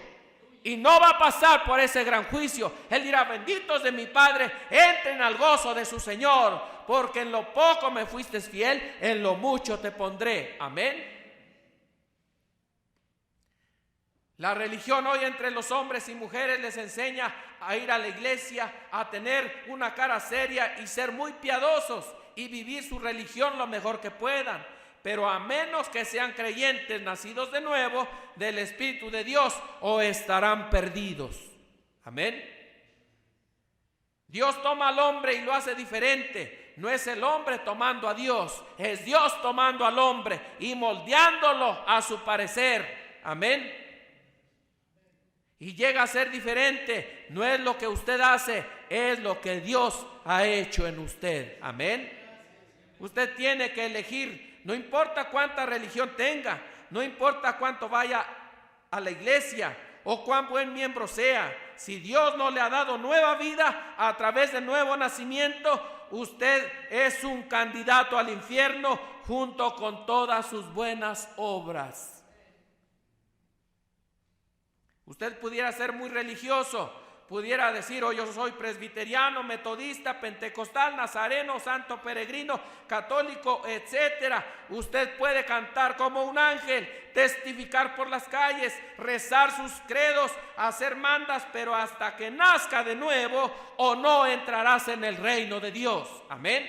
Y no va a pasar por ese gran juicio. Él dirá: benditos de mi Padre, entren al gozo de su Señor, porque en lo poco me fuiste fiel, en lo mucho te pondré. Amén. La religión hoy entre los hombres y mujeres les enseña a ir a la iglesia, a tener una cara seria y ser muy piadosos y vivir su religión lo mejor que puedan. Pero a menos que sean creyentes nacidos de nuevo del Espíritu de Dios, o estarán perdidos. Amén. Dios toma al hombre y lo hace diferente. No es el hombre tomando a Dios, es Dios tomando al hombre y moldeándolo a su parecer. Amén. Y llega a ser diferente. No es lo que usted hace, es lo que Dios ha hecho en usted. Amén. Usted tiene que elegir. No importa cuánta religión tenga, no importa cuánto vaya a la iglesia o cuán buen miembro sea. Si Dios no le ha dado nueva vida a través de nuevo nacimiento, usted es un candidato al infierno junto con todas sus buenas obras. Usted pudiera ser muy religioso. Pudiera decir: yo soy presbiteriano, metodista, pentecostal, nazareno, santo peregrino, católico, etcétera. Usted puede cantar como un ángel, testificar por las calles, rezar sus credos, hacer mandas, pero hasta que nazca de nuevo o no entrarás en el reino de Dios. Amén.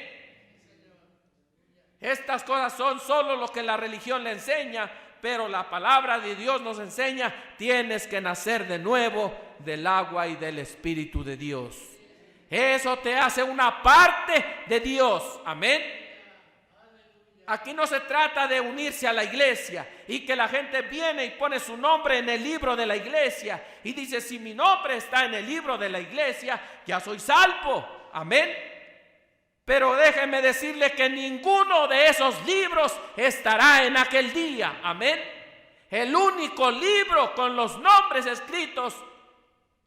Estas cosas son solo lo que la religión le enseña, pero la palabra de Dios nos enseña: tienes que nacer de nuevo del agua y del Espíritu de Dios. Eso te hace una parte de Dios. Amén. Aquí no se trata de unirse a la iglesia y que la gente viene y pone su nombre en el libro de la iglesia y dice: si mi nombre está en el libro de la iglesia, ya soy salvo. Amén. Pero déjeme decirle que ninguno de esos libros estará en aquel día. Amén. El único libro con los nombres escritos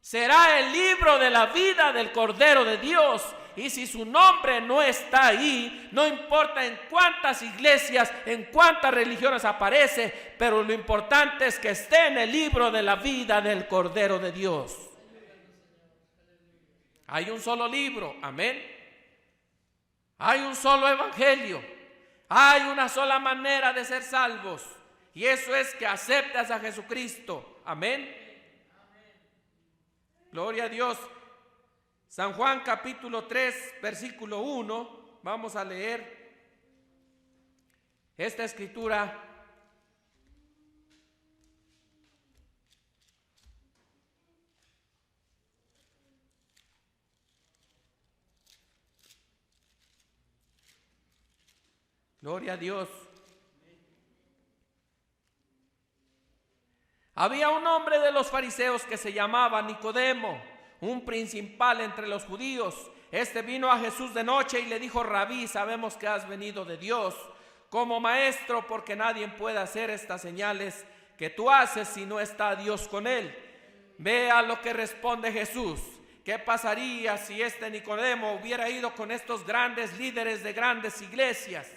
será el libro de la vida del Cordero de Dios. Y si su nombre no está ahí, no importa en cuántas iglesias, en cuántas religiones aparece, pero lo importante es que esté en el libro de la vida del Cordero de Dios. Hay un solo libro. Amén. Hay un solo evangelio. Hay una sola manera de ser salvos. Y eso es que aceptas a Jesucristo. Amén. Gloria a Dios. San Juan capítulo 3, versículo 1. Vamos a leer esta escritura. Gloria a Dios. Había un hombre de los fariseos que se llamaba Nicodemo, un principal entre los judíos. Este vino a Jesús de noche y le dijo: Rabí, sabemos que has venido de Dios como maestro, porque nadie puede hacer estas señales que tú haces si no está Dios con él. Vea lo que responde Jesús. ¿Qué pasaría si este Nicodemo hubiera ido con estos grandes líderes de grandes iglesias?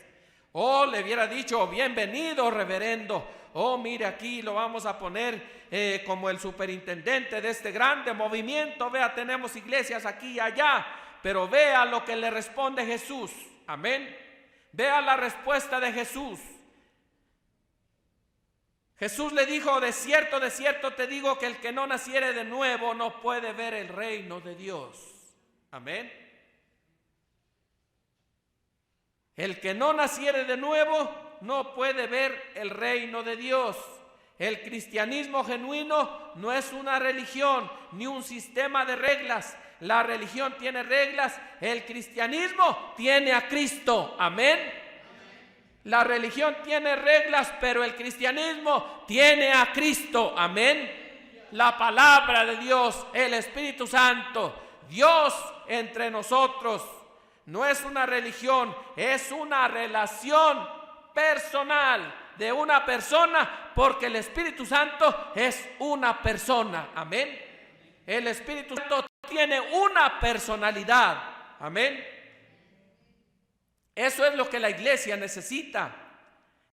O le hubiera dicho: bienvenido, reverendo. Mire, aquí lo vamos a poner como el superintendente de este grande movimiento. Vea, tenemos iglesias aquí y allá. Pero vea lo que le responde Jesús. Amén. Vea la respuesta de Jesús. Jesús le dijo: de cierto te digo que el que no naciere de nuevo no puede ver el reino de Dios. Amén. El que no naciere de nuevo no puede ver el reino de Dios. El cristianismo genuino no es una religión ni un sistema de reglas. La religión tiene reglas, el cristianismo tiene a Cristo. Amén. La religión tiene reglas, pero el cristianismo tiene a Cristo. Amén. La palabra de Dios, el Espíritu Santo, Dios entre nosotros. No es una religión, es una relación personal de una persona, porque el Espíritu Santo es una persona. Amén. El Espíritu Santo tiene una personalidad. Amén. Eso es lo que la iglesia necesita.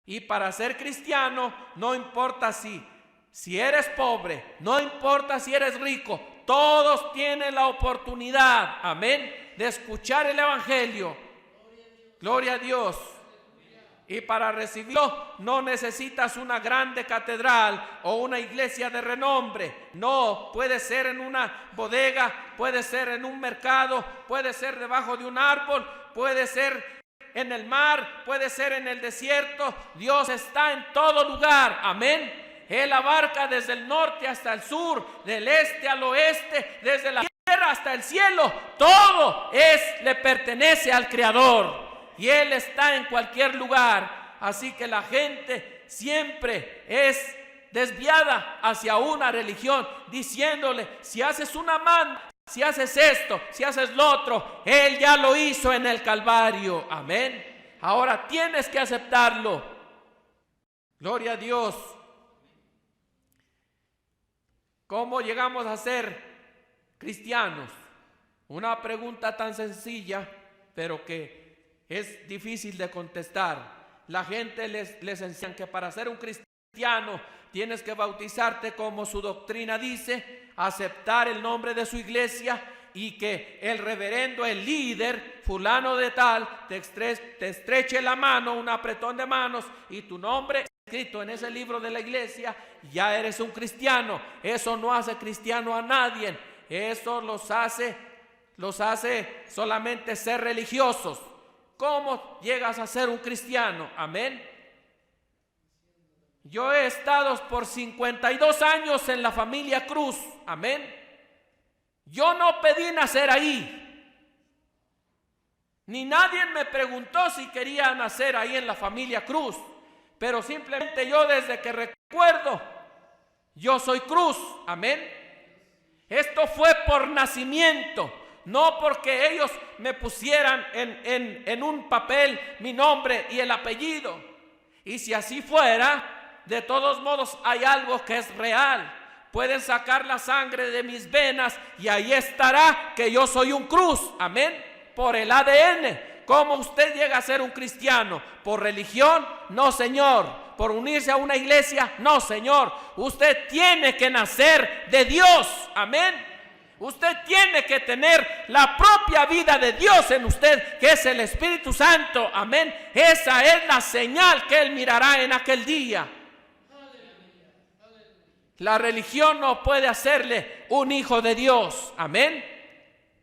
Y para ser cristiano, no importa si eres pobre, no importa si eres rico, todos tienen la oportunidad, amén, de escuchar el evangelio. Gloria a Dios. Y para recibirlo no necesitas una grande catedral o una iglesia de renombre. No, puede ser en una bodega, puede ser en un mercado, puede ser debajo de un árbol, puede ser en el mar, puede ser en el desierto. Dios está en todo lugar, amén. Él abarca desde el norte hasta el sur, del este al oeste, desde la tierra hasta el cielo. Todo le pertenece al Creador. Y Él está en cualquier lugar. Así que la gente siempre es desviada hacia una religión, diciéndole: si haces una manda, si haces esto, si haces lo otro, Él ya lo hizo en el Calvario. Amén. Ahora tienes que aceptarlo. Gloria a Dios. ¿Cómo llegamos a ser cristianos? Una pregunta tan sencilla, pero que es difícil de contestar. La gente les enseña que para ser un cristiano tienes que bautizarte como su doctrina dice, aceptar el nombre de su iglesia y que el reverendo, el líder, fulano de tal, te estreche la mano, un apretón de manos y tu nombre escrito en ese libro de la iglesia, ya eres un cristiano. Eso no hace cristiano a nadie. Eso los hace solamente ser religiosos. ¿Cómo llegas a ser un cristiano? Amén. Yo he estado por 52 años en la familia Cruz. Amén. Yo no pedí nacer ahí. Ni nadie me preguntó si quería nacer ahí en la familia Cruz. Pero simplemente yo desde que recuerdo, yo soy Cruz. Amén. Esto fue por nacimiento. No porque ellos me pusieran en un papel mi nombre y el apellido. Y si así fuera, de todos modos hay algo que es real. Pueden sacar la sangre de mis venas y ahí estará que yo soy un Cruz. Amén. Por el ADN. ¿Cómo usted llega a ser un cristiano? ¿Por religión? No, señor. ¿Por unirse a una iglesia? No, señor. Usted tiene que nacer de Dios. Amén. Usted tiene que tener la propia vida de Dios en usted, que es el Espíritu Santo. Amén. Esa es la señal que Él mirará en aquel día. La religión no puede hacerle un hijo de Dios. Amén.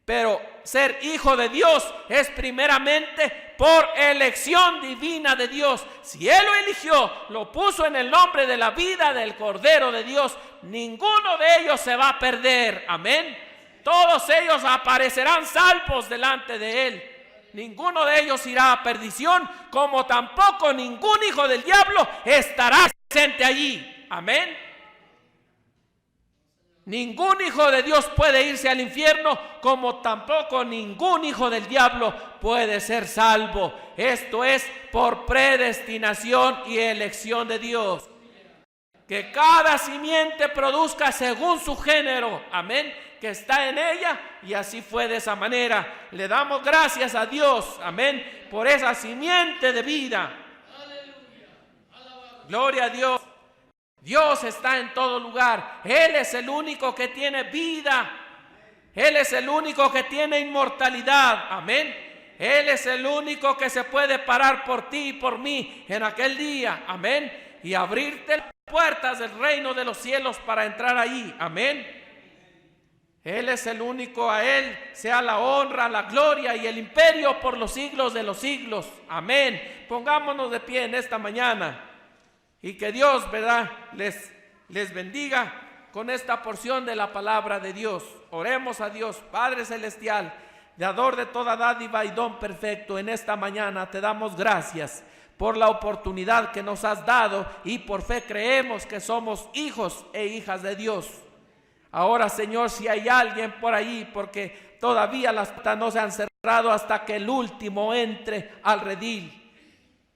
Pero ser hijo de Dios es primeramente por elección divina de Dios. Si Él lo eligió, lo puso en el nombre de la vida del Cordero de Dios, ninguno de ellos se va a perder. Amén. Todos ellos aparecerán salvos delante de Él. Ninguno de ellos irá a perdición, como tampoco ningún hijo del diablo estará presente allí. Amén. Ningún hijo de Dios puede irse al infierno, como tampoco ningún hijo del diablo puede ser salvo. Esto es por predestinación y elección de Dios. Que cada simiente produzca según su género, amén, que está en ella, y así fue de esa manera. Le damos gracias a Dios, amén, por esa simiente de vida. Gloria a Dios. Dios está en todo lugar. Él es el único que tiene vida. Él es el único que tiene inmortalidad. Amén. Él es el único que se puede parar por ti y por mí en aquel día. Amén. Y abrirte las puertas del reino de los cielos para entrar ahí. Amén. Él es el único. A Él sea la honra, la gloria y el imperio por los siglos de los siglos. Amén. Pongámonos de pie en esta mañana. Y que Dios, ¿verdad?, les bendiga con esta porción de la palabra de Dios. Oremos a Dios. Padre Celestial, dador de toda dádiva y don perfecto, en esta mañana te damos gracias por la oportunidad que nos has dado y por fe creemos que somos hijos e hijas de Dios. Ahora, Señor, si hay alguien por ahí, porque todavía las puertas no se han cerrado hasta que el último entre al redil,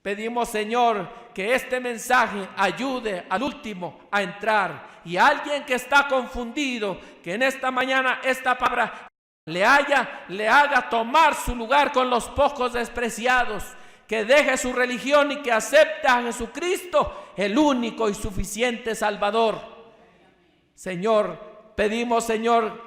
pedimos, Señor, que este mensaje ayude al último a entrar. Y alguien que está confundido, que en esta mañana esta palabra le haga tomar su lugar con los pocos despreciados, que deje su religión y que acepte a Jesucristo, el único y suficiente Salvador. Señor, pedimos, Señor,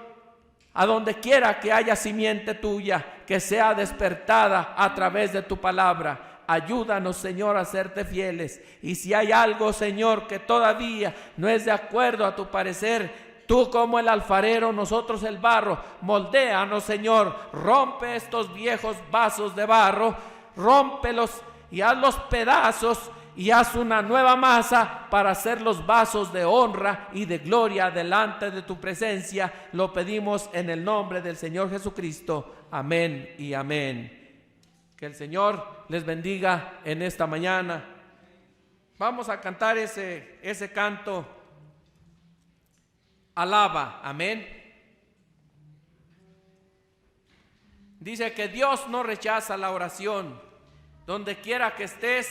a donde quiera que haya simiente tuya, que sea despertada a través de tu palabra. Ayúdanos, Señor, a serte fieles. Y si hay algo, Señor, que todavía no es de acuerdo a tu parecer, tú como el alfarero, nosotros el barro, moldéanos, Señor. Rompe estos viejos vasos de barro, rómpelos y hazlos pedazos y haz una nueva masa para hacer los vasos de honra y de gloria delante de tu presencia. Lo pedimos en el nombre del Señor Jesucristo. Amén y amén. Que el Señor les bendiga en esta mañana. Vamos a cantar ese canto. Alaba, amén. Dice que Dios no rechaza la oración. Donde quiera que estés,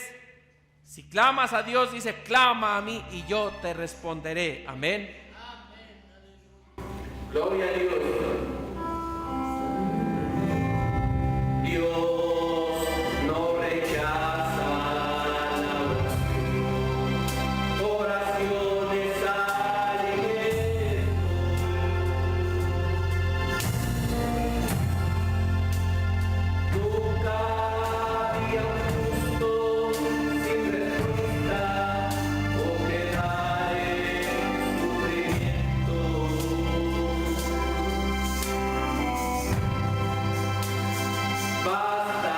si clamas a Dios, dice, clama a mí y yo te responderé. Amén. Gloria a Dios. Dios. Basta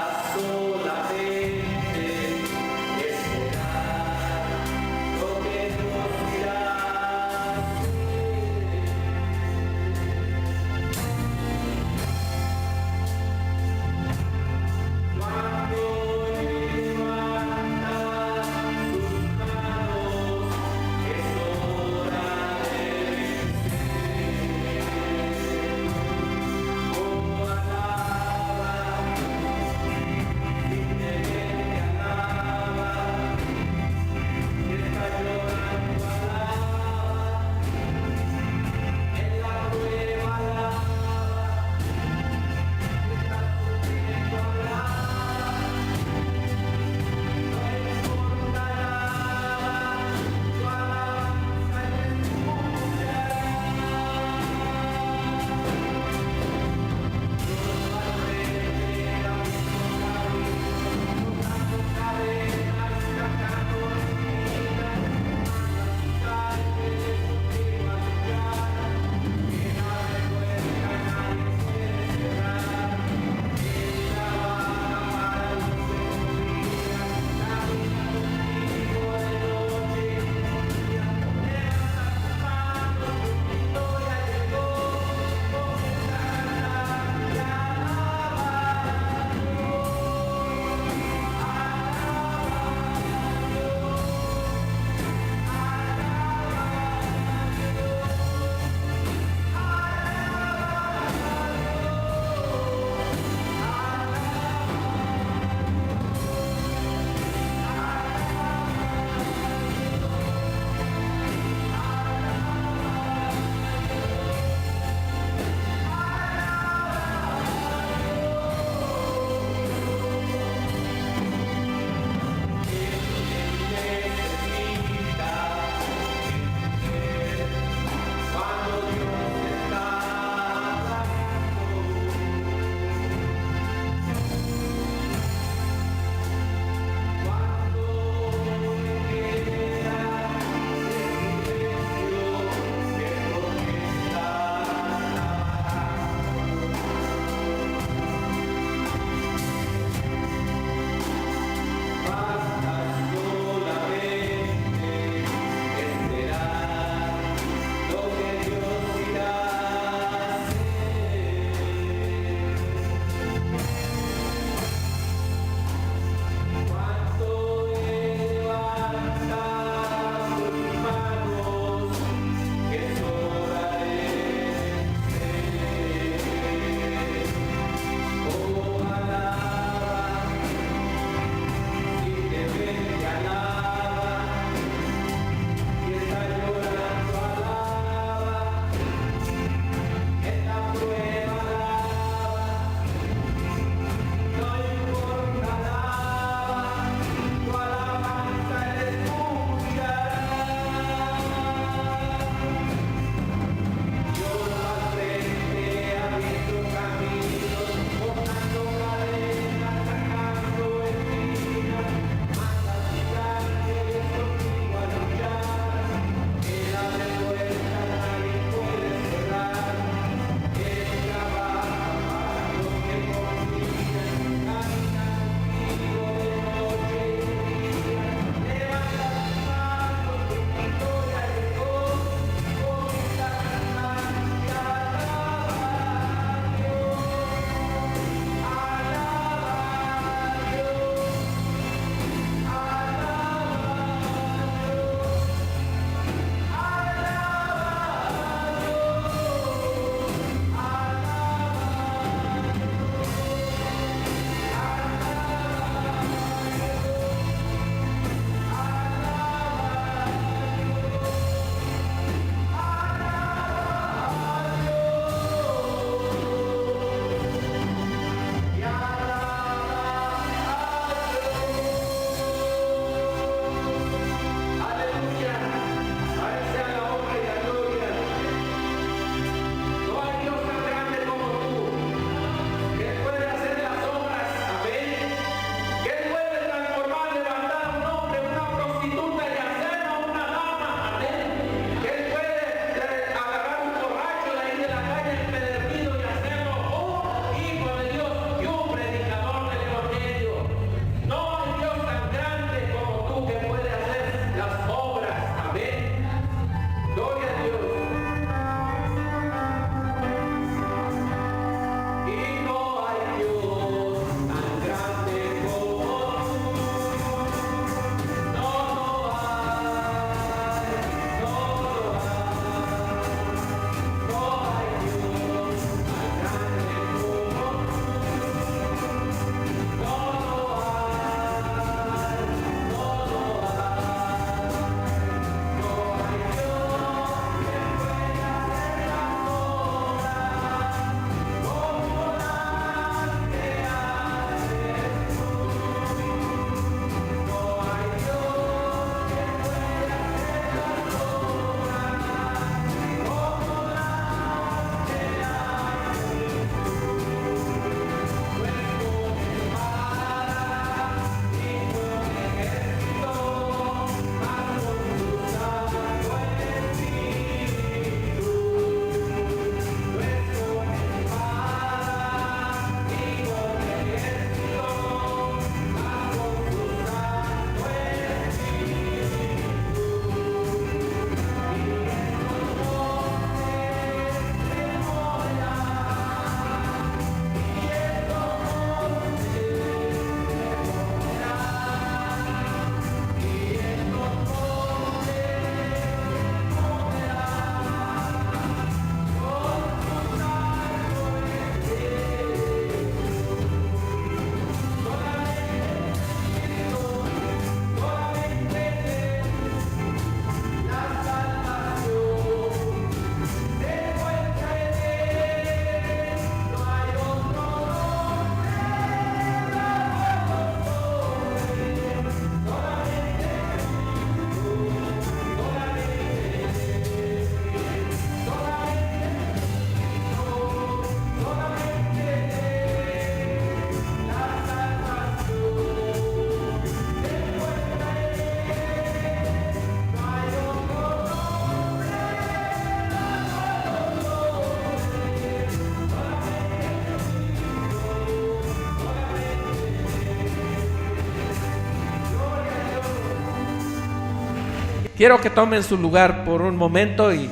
quiero que tomen su lugar por un momento y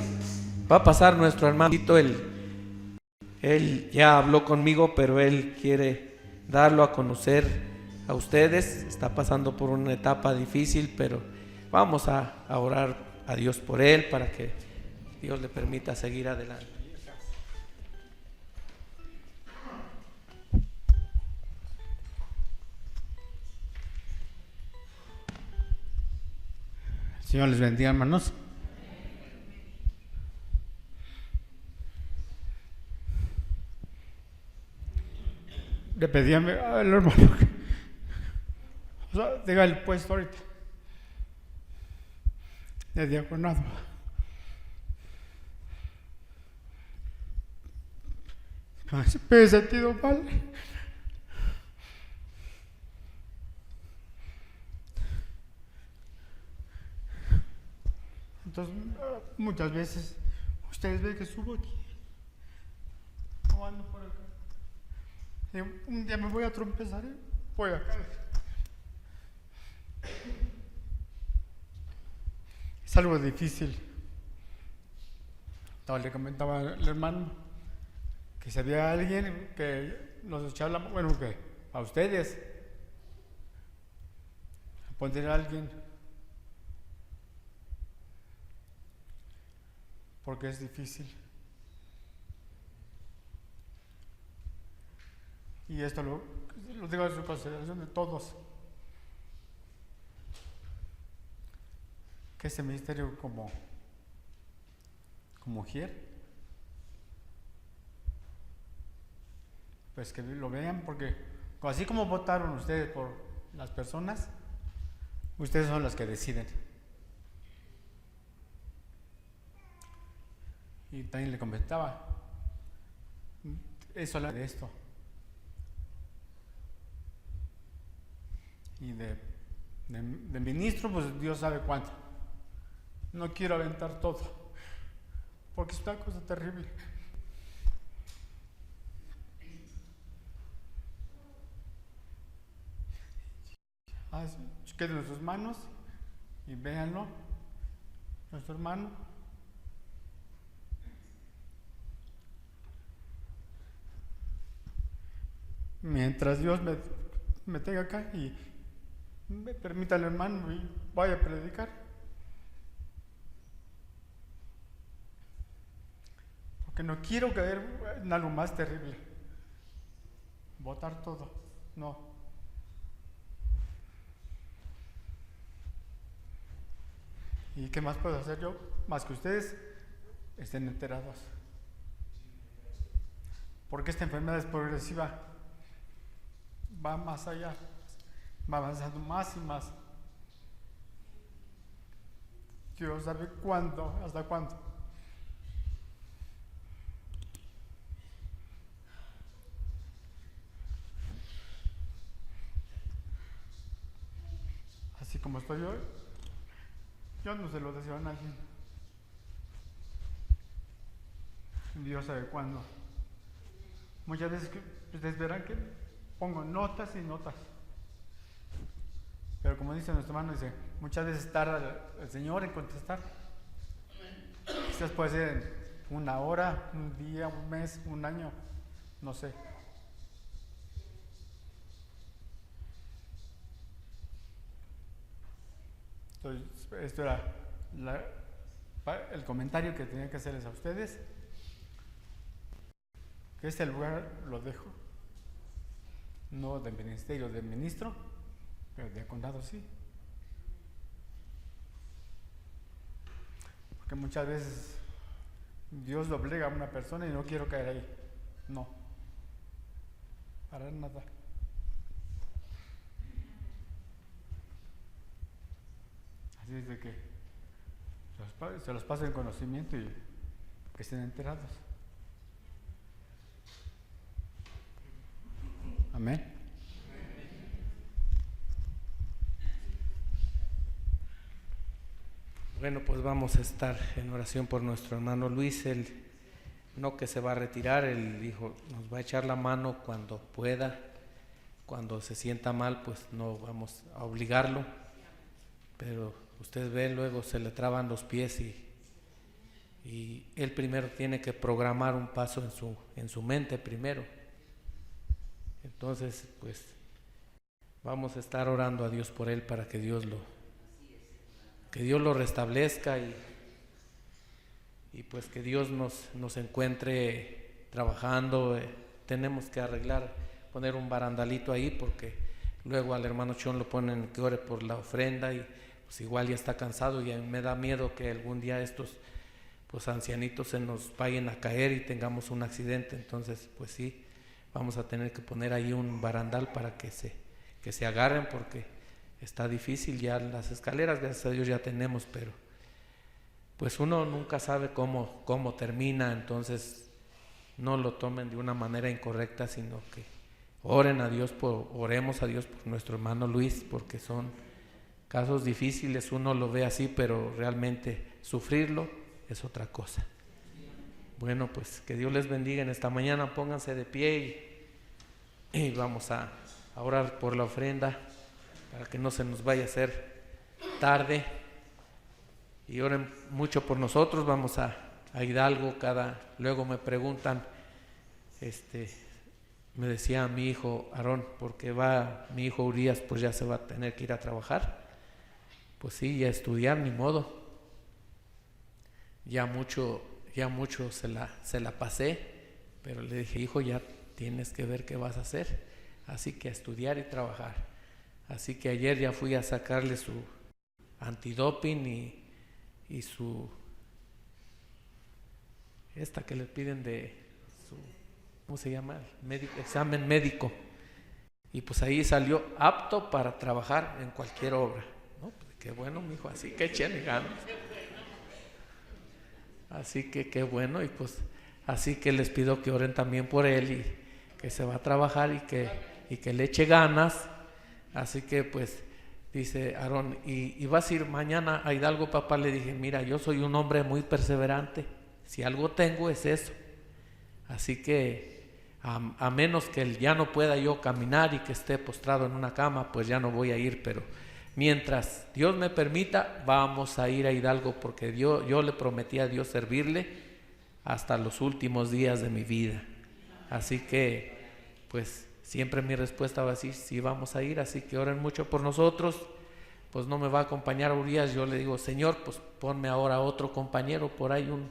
va a pasar nuestro hermanito. Él ya habló conmigo, pero él quiere darlo a conocer a ustedes. Está pasando por una etapa difícil, pero vamos a orar a Dios por él para que Dios le permita seguir adelante. Señor les bendiga, hermanos. Le pedí al hermano que diga el puesto ahorita de diaconado. Me he sentido mal. Entonces, muchas veces ustedes ven que subo aquí, o ando por acá. Y un día me voy a tropezar, voy a caer. Es algo difícil. Le comentaba al hermano que si había alguien que nos echara la mano, bueno, que a ustedes, a poner a alguien. Porque es difícil. Y esto lo digo a su consideración de todos. Que ese ministerio como mujer, pues que lo vean, porque así como votaron ustedes por las personas, ustedes son los que deciden. Y también le comentaba, eso de esto. Y de ministro, pues Dios sabe cuánto. No quiero aventar todo, porque es una cosa terrible. Queden en sus manos y véanlo, nuestro hermano. Mientras Dios me tenga acá y me permita al hermano y vaya a predicar. Porque no quiero caer en algo más terrible. Botar todo. No. ¿Y qué más puedo hacer yo? Más que ustedes estén enterados. Porque esta enfermedad es progresiva. Va más allá, va avanzando más y más. Dios sabe cuándo, hasta cuándo. Así como estoy hoy, yo no se lo deseo a nadie. Dios sabe cuándo. Muchas veces ustedes verán que pongo notas y notas. Pero como dice nuestro hermano, dice, muchas veces tarda el Señor en contestar. Quizás puede ser en una hora, un día, un mes, un año, no sé. Entonces, esto era el comentario que tenía que hacerles a ustedes. Que este lugar lo dejo. No del ministerio del ministro, pero de condado sí. Porque muchas veces Dios lo obliga a una persona y no quiero caer ahí. No. Para nada. Así es de que se los pase el conocimiento y que estén enterados. Amén. Bueno, pues vamos a estar en oración por nuestro hermano Luis. Él no que se va a retirar, él dijo, nos va a echar la mano cuando pueda, cuando se sienta mal, pues no vamos a obligarlo. pero usted ve, luego se le traban los pies y él primero tiene que programar un paso en su mente primero. Entonces, pues, vamos a estar orando a Dios por él para que Dios lo restablezca y pues que Dios nos encuentre trabajando. Tenemos que poner un barandalito ahí, porque luego al hermano Chon lo ponen que ore por la ofrenda y pues igual ya está cansado, y a mí me da miedo que algún día estos pues ancianitos se nos vayan a caer y tengamos un accidente. Entonces pues sí, vamos a tener que poner ahí un barandal para que se agarren, porque está difícil. Ya las escaleras, gracias a Dios, ya tenemos, pero pues uno nunca sabe cómo termina. Entonces no lo tomen de una manera incorrecta, sino que oremos a Dios por nuestro hermano Luis, porque son casos difíciles. Uno lo ve así, pero realmente sufrirlo es otra cosa. Bueno, pues que Dios les bendiga en esta mañana. Pónganse de pie y vamos a orar por la ofrenda para que no se nos vaya a hacer tarde, y oren mucho por nosotros. Vamos a Hidalgo. Luego me preguntan, me decía mi hijo Aarón, porque mi hijo Urias, pues ya se va a tener que ir a trabajar. Pues sí, y a estudiar, ni modo. Ya mucho se la pasé, pero le dije, hijo, ya tienes que ver qué vas a hacer, así que a estudiar y trabajar. Así que ayer ya fui a sacarle su antidoping y su esta que le piden de su, ¿cómo se llama? Examen médico. Y pues ahí salió apto para trabajar en cualquier obra. No, pues qué bueno, mijo, así que échenle ganas. Así que qué bueno, y pues así que les pido que oren también por él, y que se va a trabajar y que le eche ganas. Así que pues dice Aarón, ¿y vas a ir mañana a Hidalgo, papá? Le dije, mira, yo soy un hombre muy perseverante, si algo tengo es eso. Así que a menos que él ya no pueda yo caminar y que esté postrado en una cama, pues ya no voy a ir, pero mientras Dios me permita, vamos a ir a Hidalgo, porque yo le prometí a Dios servirle hasta los últimos días de mi vida. Así que pues siempre mi respuesta va a decir, sí, vamos a ir. Así que oren mucho por nosotros. Pues no me va a acompañar Urias, yo le digo, Señor, pues ponme ahora otro compañero, por ahí un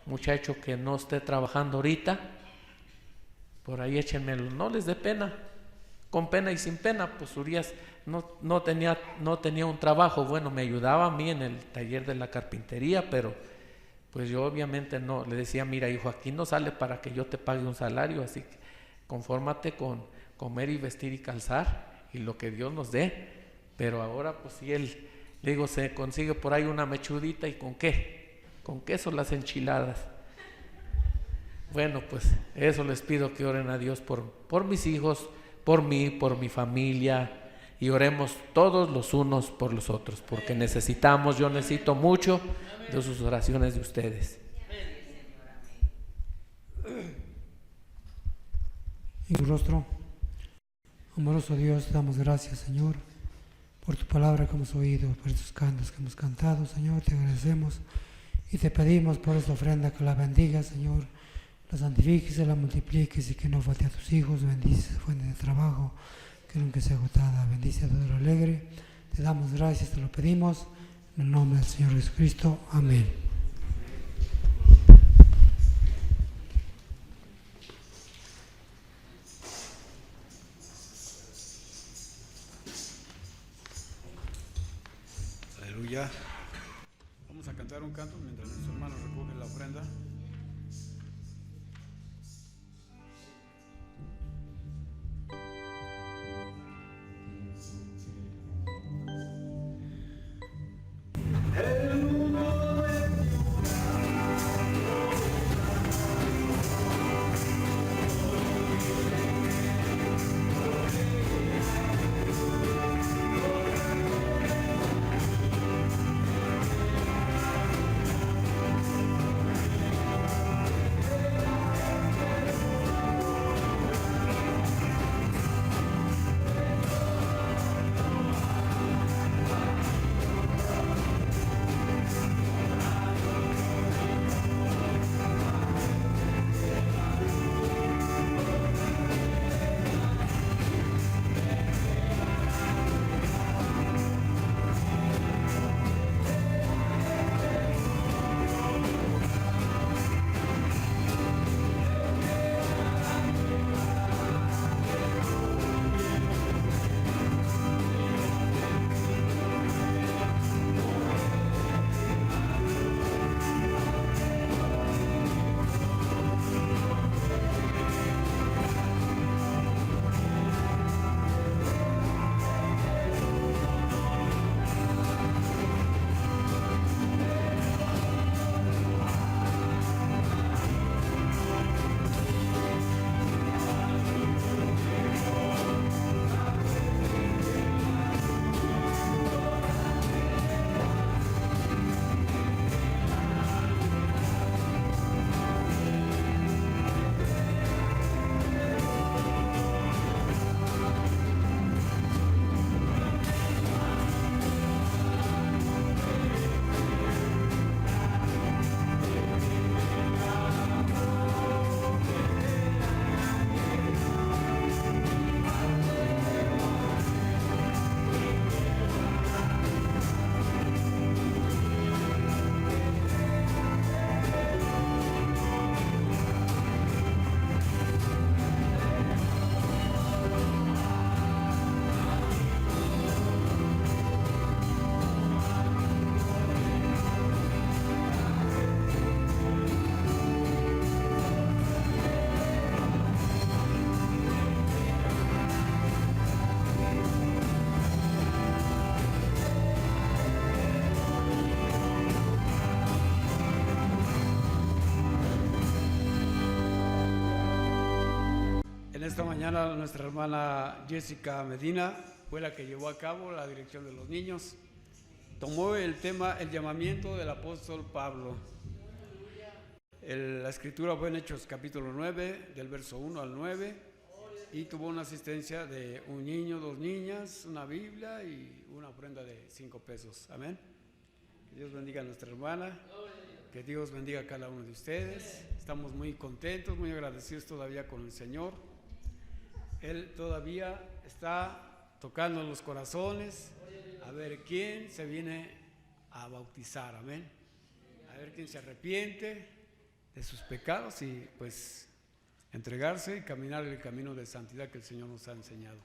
muchacho que no esté trabajando ahorita, por ahí échenmelo, no les dé pena, con pena y sin pena. Pues Urias no tenía un trabajo, bueno, me ayudaba a mí en el taller de la carpintería, pero pues yo obviamente no, le decía, mira, hijo, aquí no sale para que yo te pague un salario, así que confórmate con comer y vestir y calzar y lo que Dios nos dé. Pero ahora pues si él, le digo, se consigue por ahí una mechudita, ¿y con qué? Con queso las enchiladas. Bueno, pues eso les pido, que oren a Dios por mis hijos, por mí, por mi familia, y oremos todos los unos por los otros, porque yo necesito mucho de sus oraciones de ustedes. En tu rostro, amoroso Dios, damos gracias, Señor, por tu palabra que hemos oído, por estos cantos que hemos cantado, Señor. Te agradecemos y te pedimos por esta ofrenda que la bendigas, Señor, la santifiques y la multipliques, y que no falte a tus hijos. Bendice su fuente de trabajo, que nunca sea agotada. Bendice a todo lo alegre. Te damos gracias, te lo pedimos en el nombre del Señor Jesucristo. Amén. Aleluya. Vamos a cantar un canto mientras nuestros hermanos recogen la ofrenda. esta mañana nuestra hermana Jessica Medina fue la que llevó a cabo la dirección de los niños. Tomó el tema, el llamamiento del apóstol Pablo. La escritura fue en Hechos capítulo 9, del verso 1 al 9, y tuvo una asistencia de un niño, 2 niñas, una Biblia y una ofrenda de 5 pesos. Amén. Que Dios bendiga a nuestra hermana, que Dios bendiga a cada uno de ustedes. Estamos muy contentos, muy agradecidos todavía con el Señor. Él todavía está tocando los corazones, a ver quién se viene a bautizar, amén. A ver quién se arrepiente de sus pecados y pues entregarse y caminar el camino de santidad que el Señor nos ha enseñado.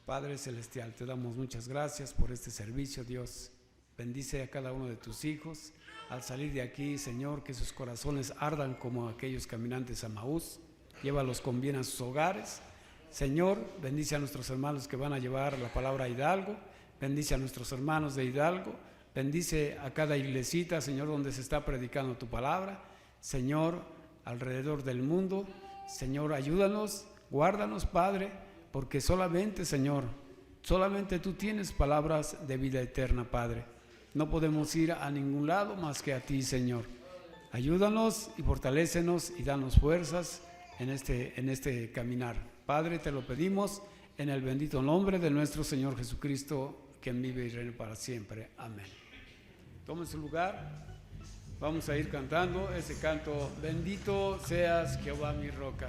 Padre Celestial, te damos muchas gracias por este servicio, Dios. Bendice a cada uno de tus hijos. Al salir de aquí, Señor, que sus corazones ardan como aquellos caminantes a Maús. Llévalos con bien a sus hogares. Señor, bendice a nuestros hermanos que van a llevar la palabra a Hidalgo. Bendice a nuestros hermanos de Hidalgo. Bendice a cada iglesita, Señor, donde se está predicando tu palabra. Señor, alrededor del mundo. Señor, ayúdanos, guárdanos, Padre, porque solamente, Señor, solamente tú tienes palabras de vida eterna, Padre. No podemos ir a ningún lado más que a ti, Señor. Ayúdanos y fortalécenos y danos fuerzas en este caminar. Padre, te lo pedimos en el bendito nombre de nuestro Señor Jesucristo, quien vive y reina para siempre. Amén. Tomen su lugar. Vamos a ir cantando ese canto: bendito seas Jehová mi roca.